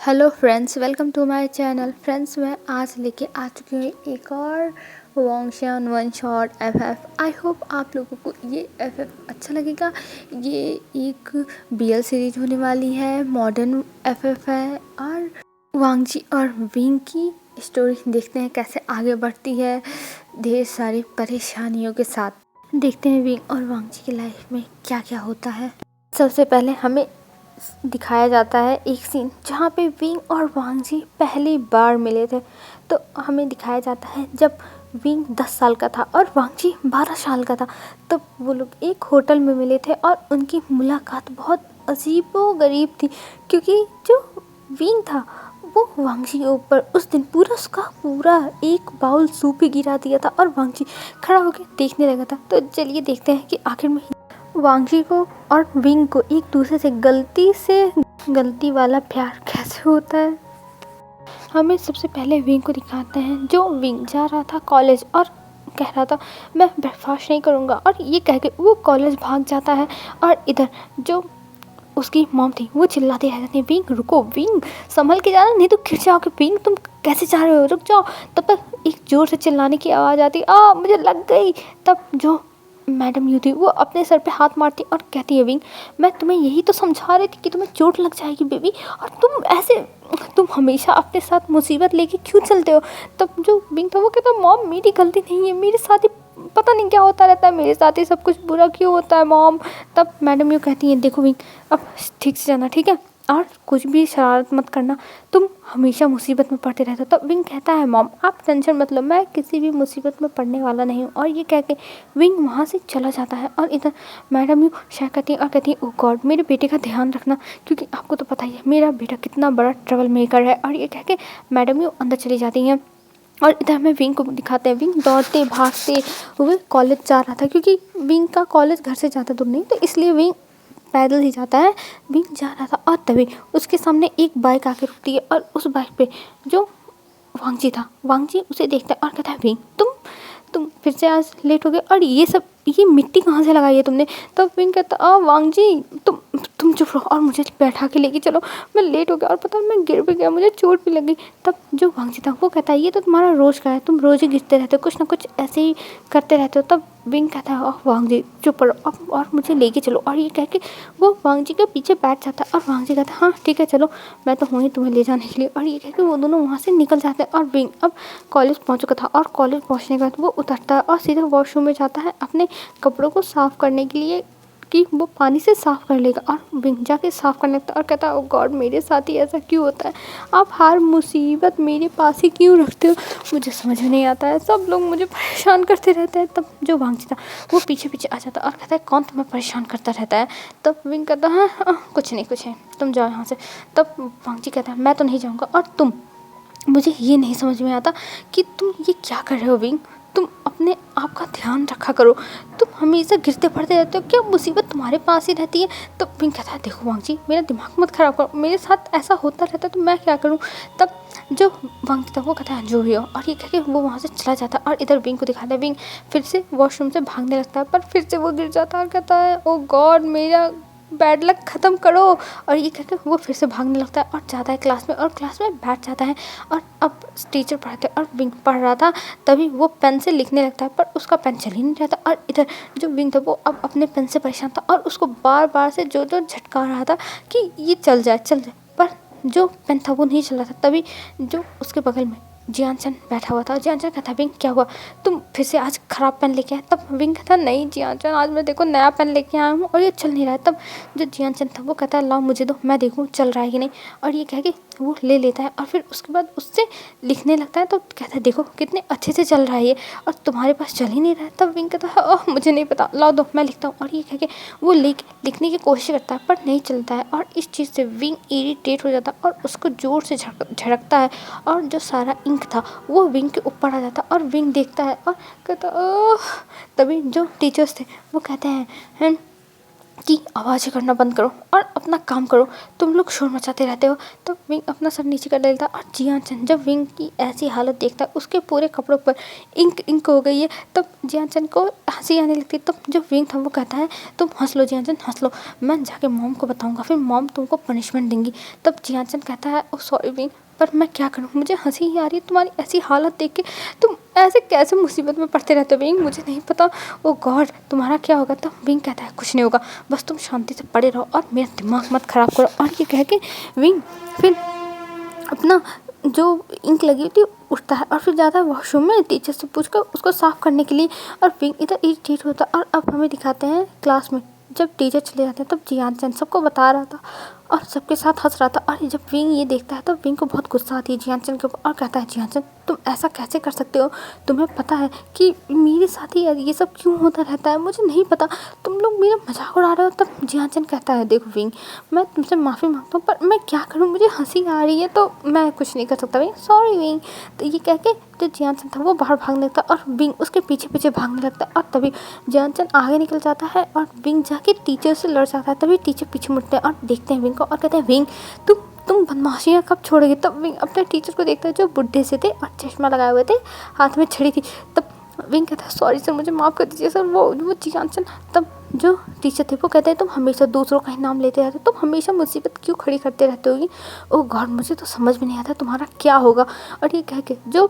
Hello friends, welcome to my channel. Friends, मैं आज लेके आ चुकी हूँ एक और वॉन्गशियान one shot FF. I hope आप लोगों को ये एफएफ अच्छा लगेगा। ये एक बीएल सीरीज होने वाली है, मॉडर्न एफएफ है और वांगजी और विंग की स्टोरी देखते हैं कैसे आगे बढ़ती है ढेर सारी परेशानियों के साथ। देखते हैं विंग और वांगजी की लाइफ में क्या क्या होता है। सबसे पहले हमें दिखाया जाता है एक सीन जहाँ पे विंग और वांगजी पहली बार मिले थे। तो हमें दिखाया जाता है जब विंग 10 साल का था और वांगजी 12 साल का था। तब वो लोग एक होटल में मिले थे और उनकी मुलाकात बहुत अजीबो-गरीब थी, क्योंकि जो विंग था वो वांगजी के ऊपर उस दिन पूरा एक बाउल सूप ही गिरा दिया था और वांगजी खड़ा होकर देखने लगा था। तो चलिए देखते हैं कि आखिर में वांगजी को और विंग को एक दूसरे से गलती वाला प्यार कैसे होता है। हमें सबसे पहले विंग को दिखाते हैं। जो विंग जा रहा था कॉलेज और कह रहा था मैं ब्रेकफास्ट नहीं करूँगा, और ये कह के वो कॉलेज भाग जाता है। और इधर जो उसकी मॉम थी वो चिल्लाती रहती है, विंग रुको, विंग संभल के जाना नहीं तो गिर जाओगे, विंग तुम कैसे जा रहे हो, रुक जाओ। तब तक एक जोर से चिल्लाने की आवाज़ आती, मुझे लग गई। तब जो मैडम यू थी वो अपने सर पे हाथ मारती और कहती है, विंग मैं तुम्हें यही तो समझा रही थी कि तुम्हें चोट लग जाएगी बेबी, और तुम हमेशा अपने साथ मुसीबत लेके क्यों चलते हो। तब जो विंग था वो कहता, मॉम मेरी गलती नहीं है, मेरे साथ ही पता नहीं क्या होता रहता है, मेरे साथ ही सब कुछ बुरा क्यों होता है मॉम। तब मैडम यू कहती है, देखो विंग अब ठीक से जाना, ठीक है, और कुछ भी शरारत मत करना, तुम हमेशा मुसीबत में पड़ते रहते हो। तब विंग कहता है, मॉम आप टेंशन मत लो, मैं किसी भी मुसीबत में पड़ने वाला नहीं हूँ। और ये कह के विंग वहाँ से चला जाता है। और इधर मैडम यू शायद कहती है ओ गॉड मेरे बेटे का ध्यान रखना, क्योंकि आपको तो पता ही है मेरा बेटा कितना बड़ा ट्रबल मेकर है। और ये कह के मैडम यू अंदर चली जाती हैं। और इधर हमें विंग को दिखाते हैं। विंग दौड़ते भागते हुए कॉलेज जा रहा था, क्योंकि विंग का कॉलेज घर से ज़्यादा दूर नहीं, तो इसलिए विंग पैदल ही जाता है। विंग जा रहा था और तभी उसके सामने एक बाइक आके रुकती है, और उस बाइक पे जो वांगजी था, वांगजी उसे देखता है और कहता है, विंग तुम फिर से आज लेट हो गए, और ये मिट्टी कहाँ से लगाई है तुमने। तब विंग कहता, वांगजी तुम चुप रहो और मुझे बैठा के लेके चलो, मैं लेट हो गया और पता है मैं गिर भी गया, मुझे चोट भी लगी। तब जो वांगजी था वो कहता है, ये तो तुम्हारा रोज़ का है, तुम रोज़ ही गिरते रहते हो, कुछ ना कुछ ऐसे ही करते रहते हो। तब विंग कहता है, वांगजी चुप रहो अब और मुझे लेके चलो। और ये कह के वो वांगजी के पीछे बैठ जाता है, और वांगजी कहता है, हाँ ठीक है चलो, मैं तो हूँ ही तुम्हें ले जाने के लिए। और ये कह के वो दोनों वहाँ से निकल जाते हैं। और विंग अब कॉलेज पहुँच चुका था, और कॉलेज पहुँचने के बाद वो उतरता है और सीधा वॉशरूम में जाता है अपने कपड़ों को साफ़ करने के लिए, कि वो पानी से साफ़ कर लेगा। और विंग जाके साफ़ करने लगता है और कहता है, ओ गॉड मेरे साथ ही ऐसा क्यों होता है, आप हर मुसीबत मेरे पास ही क्यों रखते हो, मुझे समझ में नहीं आता है, सब लोग मुझे परेशान करते रहते हैं। तब जो वांगजी था वो पीछे पीछे आ जाता है और कहता है, कौन तुम्हें परेशान करता रहता है। तब विंग कहता है, कुछ नहीं तुम जाओ यहाँ से। तब वांगजी कहता है, मैं तो नहीं जाऊँगा, और मुझे ये नहीं समझ में आता कि तुम ये क्या कर रहे हो विंग, तुम अपने आप का ध्यान रखा करो, तुम हमेशा गिरते पड़ते रहते हो, क्या मुसीबत तुम्हारे पास ही रहती है। तो विंग कहता है, देखो वांगजी मेरा दिमाग मत ख़राब करो, मेरे साथ ऐसा होता रहता है तो मैं क्या करूँ। तब जो वांगजी था वो कहता है, जो भी हो, और ये कह के वो वहाँ से चला जाता है। और इधर विंग को दिखाता है। विंग फिर से वॉशरूम से भागने लगता है, पर फिर से वो गिर जाता है और कहता है, ओ गॉड मेरा बैड लक ख़त्म करो। और ये कहकर वो फिर से भागने लगता है और जाता है क्लास में, और क्लास में बैठ जाता है। और अब टीचर पढ़ाते और विंग पढ़ रहा था, तभी वो पेन से लिखने लगता है, पर उसका पेन चल ही नहीं रहा था। और इधर जो विंग था वो अब अपने पेन से परेशान था, और उसको बार बार से जो झटका रहा था कि ये चल जाए, पर जो पेन था वो नहीं चल रहा था। तभी जो उसके बगल में जियानचंद बैठा हुआ था। जियानचंद कहता, विंग क्या हुआ, तुम फिर से आज ख़राब पेन लेके आए। तब विंग कहता, नहीं जियानचंद आज मैं देखो नया पेन लेके आया हूँ और ये चल नहीं रहा है। तब जो जियानचंद था वो कहता है, लाओ मुझे दो, मैं देखूँ चल रहा है कि नहीं। और ये कह के वो ले लेता है और फिर उसके बाद उससे लिखने लगता है। तो कहता है, देखो कितने अच्छे से चल रहा है ये, और तुम्हारे पास चल ही नहीं रहा है। तब विंग कहता है, ओह मुझे नहीं पता, लाओ दो मैं लिखता हूँ। और ये कह के वो लिखने की कोशिश करता है, पर नहीं चलता है। और इस चीज़ से विंग इरिटेट हो जाता है और उसको ज़ोर से झड़कता है, और जो सारा इंक था वो विंग के ऊपर आ जाता है। और विंग देखता है और कहता, ओह। तभी जो टीचर्स थे वो कहते हैं, कि आवाज़ें करना बंद करो और अपना काम करो, तुम लोग शोर मचाते रहते हो। तो विंग अपना सर नीचे कर लेता और जियान चंद जब विंग की ऐसी हालत देखता है, उसके पूरे कपड़ों पर इंक इंक हो गई है, तब जियान चंद को हंसी आने लगती है। तब जो विंग था वो कहता है तुम हंस लो जियान चंद, हंस लो, मैं जाके मॉम को बताऊंगा, फिर मॉम तुमको पनिशमेंट देंगी। तब जियान चंद कहता है ओ सॉरी विंग, पर मैं क्या करूँ, मुझे हंसी ही आ रही है तुम्हारी ऐसी हालत देख के, तुम ऐसे कैसे मुसीबत में पड़ते रहते हो विंग, मुझे नहीं पता, ओ गॉड तुम्हारा क्या होगा। तब विंग कहता है कुछ नहीं होगा, बस तुम शांति से पड़े रहो और मेरा दिमाग मत ख़राब करो। और ये कह के विंग फिर अपना जो इंक लगी थी उठता है और फिर जाता है वॉशरूम में टीचर से पूछकर उसको साफ़ करने के लिए। और विंग इधर इरिटेट होता है। और अब हमें दिखाते हैं क्लास में जब टीचर चले जाते हैं, तब जियान चंद सबको बता रहा था और सबके साथ हंस रहा था। और जब विंग ये देखता है तो विंग को बहुत गुस्सा आती है जियान चंद के ऊपर और कहता है जियान चंद तुम ऐसा कैसे कर सकते हो, तुम्हें पता है कि मेरे साथ ही ये सब क्यों होता रहता है, मुझे नहीं पता, तुम लोग मेरा मजाक उड़ा रहे हो। तब जियान चंद कहता है देखो विंग, मैं तुमसे माफ़ी मांगता हूँ, पर मैं क्या करूँ, मुझे हंसी आ रही है तो मैं कुछ नहीं कर सकता विंग, सॉरी विंग। तो ये कह के जो जियान चंद था वो बाहर भागने लगता और विंग उसके पीछे पीछे भागने लगता है। और तभी जियान चंद आगे निकल जाता है और विंग जाके टीचर से लड़ जाता है। तभी टीचर पीछे मुड़ते हैं और देखते हैं विंग को और कहते हैं विंग तुम बदमाशियाँ कब छोड़ोगे। तब विंग अपने टीचर को देखता है जो बुढ़े से थे और चश्मा लगाए हुए थे, हाथ में छड़ी थी। तब विंग कहता है सॉरी सर, मुझे माफ़ कर दीजिए सर, वो जियान चंद। तब जो टीचर थे वो कहते हैं तुम हमेशा दूसरों का ही नाम लेते रहते हो, तुम हमेशा मुसीबत क्यों खड़ी करते रहते होगी। ओ गॉड मुझे तो समझ में नहीं आता तुम्हारा क्या होगा। और ये कह के जो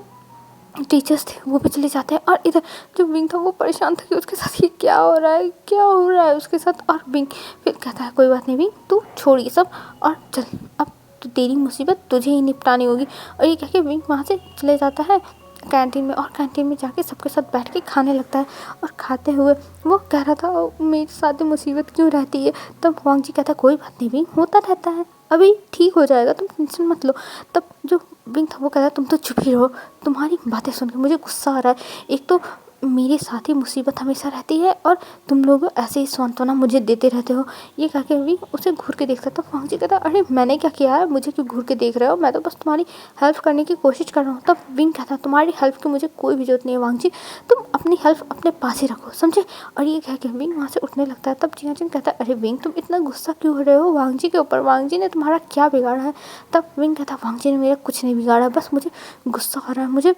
टीचर्स थे वो भी चले जाते हैं। और इधर जो विंग था वो परेशान था कि उसके साथ ये क्या हो रहा है, क्या हो रहा है उसके साथ। और विंग फिर कहता है कोई बात नहीं विंग, तू छोड़ ये सब और चल, अब तो तेरी मुसीबत तुझे ही निपटानी होगी। और ये कह के विंग वहाँ से चले जाता है कैंटीन में और कैंटीन में जाके सबके साथ बैठ के खाने लगता है। और खाते हुए वो कह रहा था मेरे साथ मुसीबत क्यों रहती है। तब वांग जी कहता है कोई बात नहीं विंग, होता रहता है, अभी ठीक हो जाएगा, तुम टेंशन मत लो। तब जो विंग था वो कहता है तुम तो चुप ही रहो, तुम्हारी बातें सुन के मुझे गुस्सा आ रहा है, एक तो मेरे साथ ही मुसीबत हमेशा रहती है और तुम लोग ऐसे ही सांत्वना मुझे देते रहते हो। ये कह के विंग उसे घूर के देखता था। वांग जी कहता अरे मैंने क्या किया है, मुझे क्यों घूर के देख रहे हो, मैं तो बस तुम्हारी हेल्प करने की कोशिश कर रहा हूँ। तब विंग कहता तुम्हारी हेल्प की मुझे कोई भी जरूरत नहीं है वांग जी, तुम अपनी हेल्प अपने पास ही रखो, समझे। और ये कह के विंग वहाँ से उठने लगता है। तब जियान चंद कहता है अरे विंग तुम इतना गुस्सा क्यों हो रहे हो वांग जी के ऊपर, वांग जी ने तुम्हारा क्या बिगाड़ा है। तब विंग कहता वांग जी ने मेरा कुछ नहीं बिगाड़ा, बस मुझे गुस्सा आ रहा है, मुझे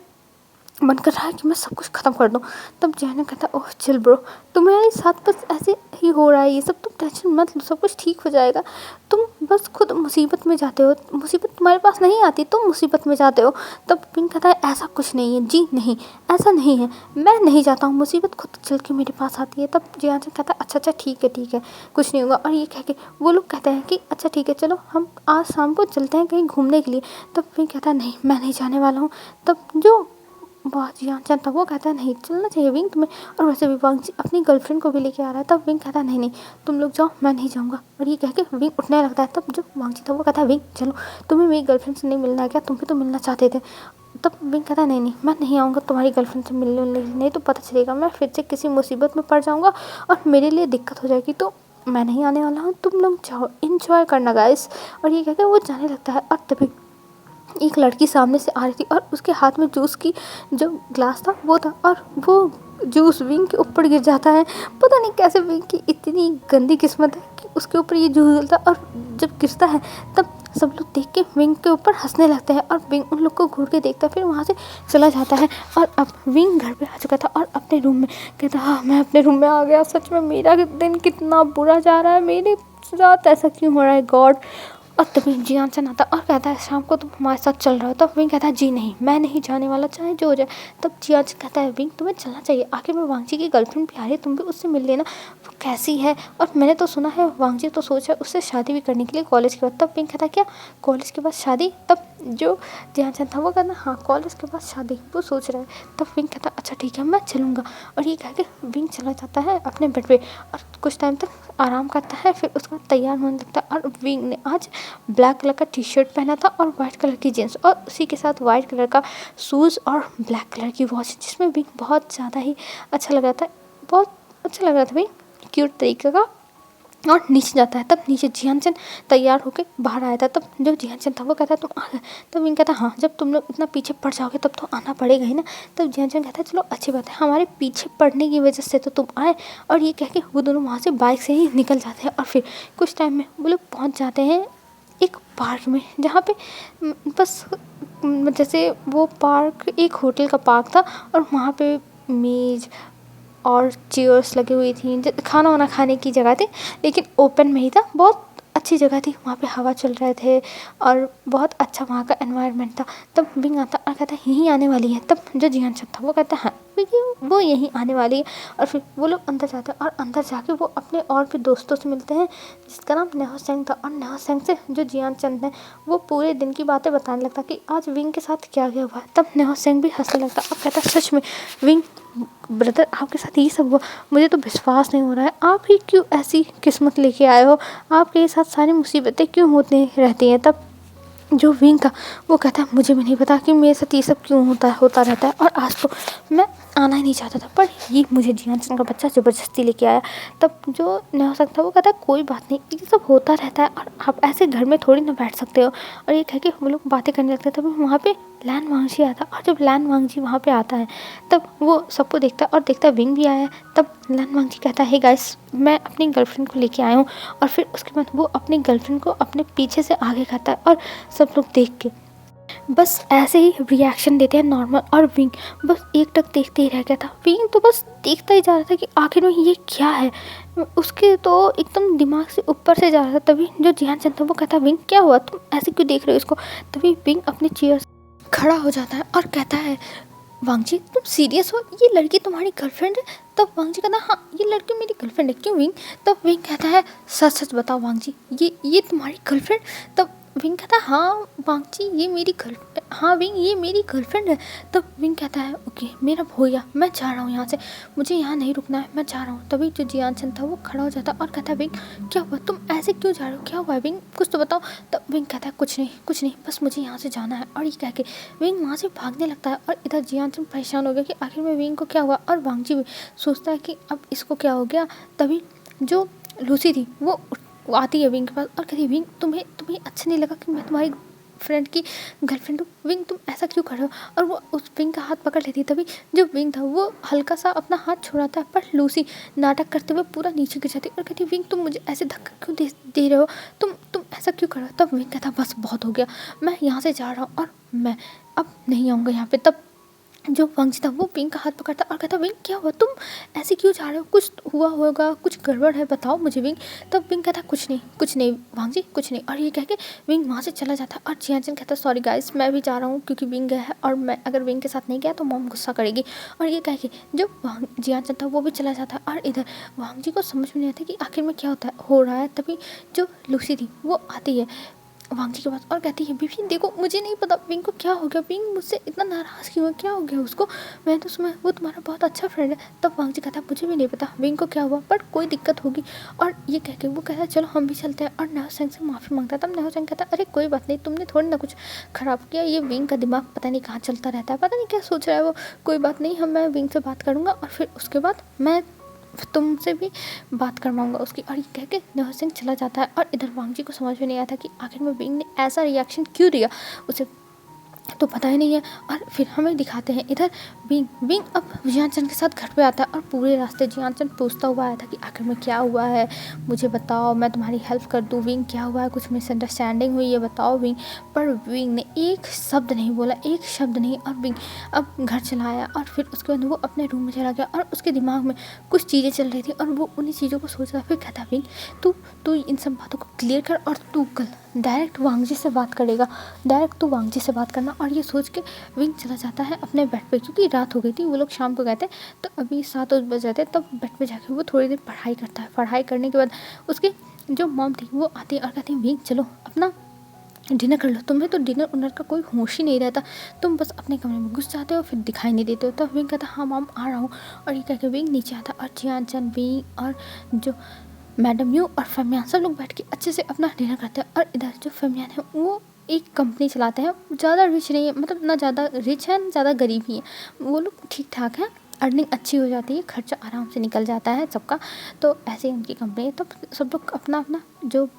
मन कर रहा है कि मैं सब कुछ ख़त्म कर दूँ। तब जैनब कहता ओह चिल ब्रो, तुम्हारे साथ बस ऐसे ही हो रहा है ये सब, तुम टेंशन मत लो, सब कुछ ठीक हो जाएगा, तुम बस खुद मुसीबत में जाते हो, मुसीबत तुम्हारे पास नहीं आती, तुम मुसीबत में जाते हो। तब पिंक कहता है ऐसा कुछ नहीं है जी, नहीं ऐसा नहीं है, मैं नहीं जाता हूँ, मुसीबत खुद चल के मेरे पास आती है। तब जियान कहता है अच्छा अच्छा ठीक है कुछ नहीं होगा। और ये कह के वो लोग कहते हैं कि अच्छा ठीक है चलो हम आज शाम को चलते हैं कहीं घूमने के लिए। तब पिंक कहता है नहीं मैं नहीं जाने वाला हूँ। तब जो बहुत जियान चंद था वो कहता है नहीं चलना चाहिए विंग तुम्हें, और वैसे भी वांग जी अपनी गर्लफ्रेंड को भी लेके आ रहा है। तब विंग कहता है नहीं तुम लोग जाओ, मैं नहीं जाऊँगा। और ये कह के विंग उठने लगता है। तब जो वांग जी था वो कहता है विंग चलो, तुम्हें मेरी गर्लफ्रेंड से नहीं मिलना है क्या, तुम भी तो मिलना चाहते थे। तब विंग कहता है नहीं मैं नहीं आऊँगा तुम्हारी गर्लफ्रेंड से मिलने, नहीं तो पता चलेगा मैं फिर से किसी मुसीबत में पड़ जाऊँगा और मेरे लिए दिक्कत हो जाएगी, तो मैं नहीं आने वाला हूँ, तुम लोग जाओ इंजॉय करना गाइस। और ये कह के वो जाने लगता है। और तभी एक लड़की सामने से आ रही थी और उसके हाथ में जूस की जो ग्लास था वो था, और वो जूस विंग के ऊपर गिर जाता है। पता नहीं कैसे विंग की इतनी गंदी किस्मत है कि उसके ऊपर ये जूस गिरता है, और जब गिरता है तब सब लोग देख के विंग के ऊपर हंसने लगते हैं और विंग उन लोग को घूर के देखता है, फिर वहाँ से चला जाता है। और अब विंग घर पे आ चुका था और अपने रूम में कहता हाँ मैं अपने रूम में आ गया, सच में मेरा दिन कितना बुरा जा रहा है, मेरे साथ ऐसा क्यों हो रहा है गॉड। और तभी जियान चंद आता और कहता है शाम को तुम हमारे साथ चल रहे हो। तब विंग कहता है जी नहीं मैं नहीं जाने वाला, चाहे जो हो जाए। तब जियान चंद कहता है विंग तुम्हें चलना चाहिए, आखिर में वांग जी की गर्लफ्रेंड भी आ रही है, तुम भी उससे मिल लेना, वो कैसी है, और मैंने तो सुना है वांग जी तो सोच है उससे शादी भी करने के लिए कॉलेज के बाद। तब विंग कहता है क्या कॉलेज के बाद शादी। तब जो जियान चंद था वो कहता हाँ कॉलेज के बाद शादी वो सोच रहा है। तब विंग कहता अच्छा ठीक है मैं चलूँगा। और ये कह के विंग चला जाता है अपने बेड पे और कुछ टाइम तक आराम करता है, फिर उसका तैयार होने लगता है। और विंग ने आज ब्लैक कलर का टी शर्ट पहना था और वाइट कलर की जीन्स, और उसी के साथ वाइट कलर का शूज़ और ब्लैक कलर की वॉच, जिसमें विंग बहुत ज़्यादा ही अच्छा लग रहा था, बहुत अच्छा लग रहा था भाई, क्यूट तरीके का। और नीचे जाता है। तब नीचे जियानचन तैयार होकर बाहर आया था। तब जो जियानचन था वो कहता है तुम आ गए। तब विंग कहता है हाँ, जब तुम लोग इतना पीछे पड़ जाओगे तब तो आना पड़ेगा ही ना। तब जियानचन कहता है चलो अच्छी बात है, हमारे पीछे पड़ने की वजह से तो तुम आए। और ये कह के वो दोनों वहाँ से बाइक से ही निकल जाते हैं। और फिर कुछ टाइम में वो लोग पहुँच जाते हैं एक पार्क में, जहाँ पे बस जैसे वो पार्क एक होटल का पार्क था और वहाँ पे मेज़ और चेयर्स लगी हुई थी। खाना वाना खाने की जगह थी, लेकिन ओपन में ही था। बहुत अच्छी जगह थी, वहाँ पे हवा चल रहे थे और बहुत अच्छा वहाँ का एनवायरनमेंट था। तब विंग आता और कहता है यहीं आने वाली है। तब जो जियानचंद था वो कहता है हाँ, क्योंकि वो यहीं आने वाली है। और फिर वो लोग अंदर जाते हैं और अंदर जाके वो अपने और भी दोस्तों से मिलते हैं, जिसका नाम नेहोसेंग था। और नेहोसेंग से जो जियानचंद है वो पूरे दिन की बातें बताने लगता कि आज विंग के साथ क्या क्या हुआ है। तब नेहोसेंग भी हंसने लगता और कहता सच में विंग ब्रदर, आपके साथ ये सब हुआ, मुझे तो विश्वास नहीं हो रहा है। आप ही क्यों ऐसी किस्मत लेके आए हो, आपके साथ सारी मुसीबतें क्यों होती रहती हैं। तब जो विंग था वो कहता है मुझे भी नहीं पता कि मेरे साथ ये सब क्यों होता रहता है, और आज तो मैं आना ही नहीं चाहता था, पर ये मुझे जियानचंद का बच्चा ज़बरदस्ती लेके आया। तब जो नेहोसेंग था वो कहता है कोई बात नहीं, ये सब होता रहता है और आप ऐसे घर में थोड़ी ना बैठ सकते हो। और ये कह के वो लोग बातें करने लगते हैं। तभी वहाँ पे लैन वांगजी आता है। और जब लैन वांगजी वहाँ पे आता है तब वो सबको देखता है और देखता है विंग भी आया है। तब लैन वांगजी कहता है हे गाइस, मैं अपनी गर्लफ्रेंड को लेके आया हूँ। और फिर उसके बाद वो अपनी गर्लफ्रेंड को अपने पीछे से आगे खाता है और सब लोग देख के बस ऐसे ही रिएक्शन देते हैं नॉर्मल। और विंग बस एकटक देखते ही रह गया था। विंग तो बस देखता ही जा रहा था कि आखिर में ये क्या है, उसके तो एकदम दिमाग से ऊपर से जा रहा था। तभी जो जियानचंद था वो कहता विंग क्या हुआ, तुम ऐसे क्यों देख रहे हो इसको। तभी विंग अपनी चेयर से खड़ा हो जाता है और कहता है वांगजी तुम सीरियस हो, ये लड़की तुम्हारी गर्लफ्रेंड है। तब वांगजी कहता है हाँ, ये लड़की मेरी गर्लफ्रेंड है। क्यों विंग। तब विंग कहता है सच सच बताओ वांगजी, ये तुम्हारी गर्लफ्रेंड। तब विंग कहता है हाँ वांगजी, ये मेरी गर्ल हाँ विंग, ये मेरी गर्लफ्रेंड है। तब विंग कहता है ओके, मेरा हो गया, मैं जा रहा हूँ यहाँ से, मुझे यहाँ नहीं रुकना है, मैं जा रहा हूँ। तभी जो जियानचंद था वो खड़ा हो जाता और कहता है विंग क्या हुआ, तुम ऐसे क्यों जा रहे हो, क्या हुआ है विंग, कुछ तो बताओ। तब विंग कहता है कुछ नहीं, बस मुझे यहाँ से जाना है। और ये कह के विंग वहाँ से भागने लगता है। और इधर जियानचंद परेशान हो गया कि आखिर में विंग को क्या हुआ। और वांगजी भी सोचता है कि अब इसको क्या हो गया। तभी जो लूसी थी वो आती है विंग के पास और कहती है विंग तुम्हें अच्छा नहीं लगा कि मैं तुम्हारी फ्रेंड की गर्लफ्रेंड हूँ, विंग तुम ऐसा क्यों कर रहे हो। और वो उस विंग का हाथ पकड़ लेती है। तभी जो विंग था वो हल्का सा अपना हाथ छुड़ाता है, पर लूसी नाटक करते हुए पूरा नीचे गिर जाती है और कहती है विंग तुम मुझे ऐसे धक्का क्यों दे रहे हो, तुम ऐसा क्यों कर रहे हो। तब विंग कहता बस बहुत हो गया, मैं यहाँ से जा रहा हूँ और मैं अब नहीं आऊँगा यहाँ पे। तब जो वांगजी था वो विंग का हाथ पकड़ता और कहता विंग क्या हुआ, तुम ऐसे क्यों जा रहे हो, कुछ हुआ होगा, कुछ गड़बड़ है, बताओ मुझे विंग। तब विंग कहता कुछ नहीं वांगजी, कुछ नहीं। और ये कह के विंग वहाँ से चला जाता है। और जियानचंद कहता सॉरी गाइस, मैं भी जा रहा हूँ क्योंकि विंग गया है और मैं अगर विंग के साथ नहीं गया तो मॉम गुस्सा करेगी। और ये कह के जो जियानचंद था वो भी चला जाता है। और इधर वांगजी को समझ में नहीं आता कि आखिर में क्या हो रहा है। तभी जो लूसी थी वो आती है वांगजी के पास और कहती है बीबी देखो, मुझे नहीं पता विंग को क्या हो गया, विंग मुझसे इतना नाराज़ क्यों है, क्या हो गया उसको, मैं तो सुना वो तुम्हारा बहुत अच्छा फ्रेंड है। तब वांगजी कहता है मुझे भी नहीं पता विंग को क्या हुआ, पर कोई दिक्कत होगी। और ये कह के वो कहता है चलो हम भी चलते हैं। और नेहोसेंग से माफ़ी मांगता है। तब नेहोसेंग कहता है अरे कोई बात नहीं, तुमने थोड़ी ना कुछ ख़राब किया, ये विंग का दिमाग पता नहीं कहाँ चलता रहता है, पता नहीं क्या सोच रहा है वो, कोई बात नहीं, मैं विंग से बात करूँगा और फिर उसके बाद मैं तुमसे भी बात करवाऊंगा उसकी। और ये कह के नेहोसेंग चला जाता है। और इधर वांगजी को समझ में नहीं आता कि आखिर में विंग ने ऐसा रिएक्शन क्यों दिया, उसे तो पता ही नहीं है। और फिर हमें दिखाते हैं इधर विंग अब जियानचंद के साथ घर पे आता है और पूरे रास्ते जियानचंद पूछता हुआ आया था कि आखिर में क्या हुआ है, मुझे बताओ, मैं तुम्हारी हेल्प कर दूँ, विंग क्या हुआ है, कुछ मिसअंडरस्टैंडिंग हुई है, बताओ विंग। पर विंग ने एक शब्द नहीं बोला, एक शब्द नहीं। और विंग अब घर चला आया और फिर उसके बाद वो अपने रूम में चला गया और उसके दिमाग में कुछ चीज़ें चल रही थी और वो उन्हीं चीज़ों को सोच रहा। फिर कहता विंग तू इन सब बातों को क्लियर कर और तू कल डायरेक्ट वांगजी से बात करेगा, डायरेक्ट तू वांगजी से बात करना। और ये सोच के विंग चला जाता है अपने बेड पे, क्योंकि रात हो गई थी, वो लोग शाम को गए थे तो अभी 7 बज रहे थे। तब बेड पे जाके वो थोड़ी देर पढ़ाई करता है। पढ़ाई करने के बाद उसकी जो मॉम थी वो आती है और कहती है विंग चलो अपना डिनर कर लो, तुम्हें तो डिनर उनर का कोई होश ही नहीं रहता, तुम बस अपने कमरे में घुस जाते हो फिर दिखाई नहीं देते हो। तब विंग कहता हाँ मॉम आ रहा हूँ। और ये कह के विंग नीचे आता और जियानचंद, विंग और जो मैडम यू और फेमियान सब लोग बैठ के अच्छे से अपना डिनर करते हैं। और इधर जो फेमियान है वो एक कंपनी चलाते हैं, ज़्यादा रिच नहीं है, मतलब ना ज़्यादा रिच है ना ज़्यादा गरीब ही है, वो लोग ठीक ठाक हैं, अर्निंग अच्छी हो जाती है, खर्चा आराम से निकल जाता है सबका। तो ऐसे ही उनकी कंपनी है। तो सब लोग अपना अपना जो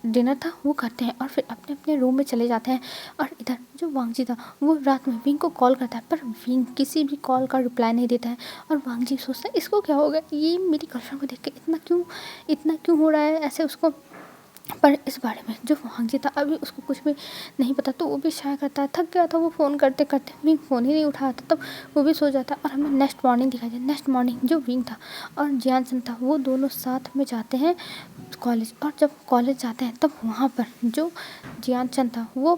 डिनर था वो करते हैं और फिर अपने अपने रूम में चले जाते हैं। और इधर जो वांगजी था वो रात में विंग को कॉल करता है, पर विंग किसी भी कॉल का रिप्लाई नहीं देता है। और वांगजी सोचता है इसको क्या हो गया, ये मेरी गर्लफ्रेंड को देख के इतना क्यों हो रहा है ऐसे उसको। पर इस बारे में जो वांगजी था अभी उसको कुछ भी नहीं पता, तो वो भी शाय करता है। थक गया था वो फ़ोन करते करते, विंग फ़ोन ही नहीं उठाया था, तब वो भी सो जाता है। और हमें नेक्स्ट मॉर्निंग दिखाई जाए। नेक्स्ट मॉर्निंग जो विंग था और जियानसन था वो दोनों साथ में जाते हैं कॉलेज। और जब कॉलेज जाते हैं तब वहाँ पर जो जियानसन था वो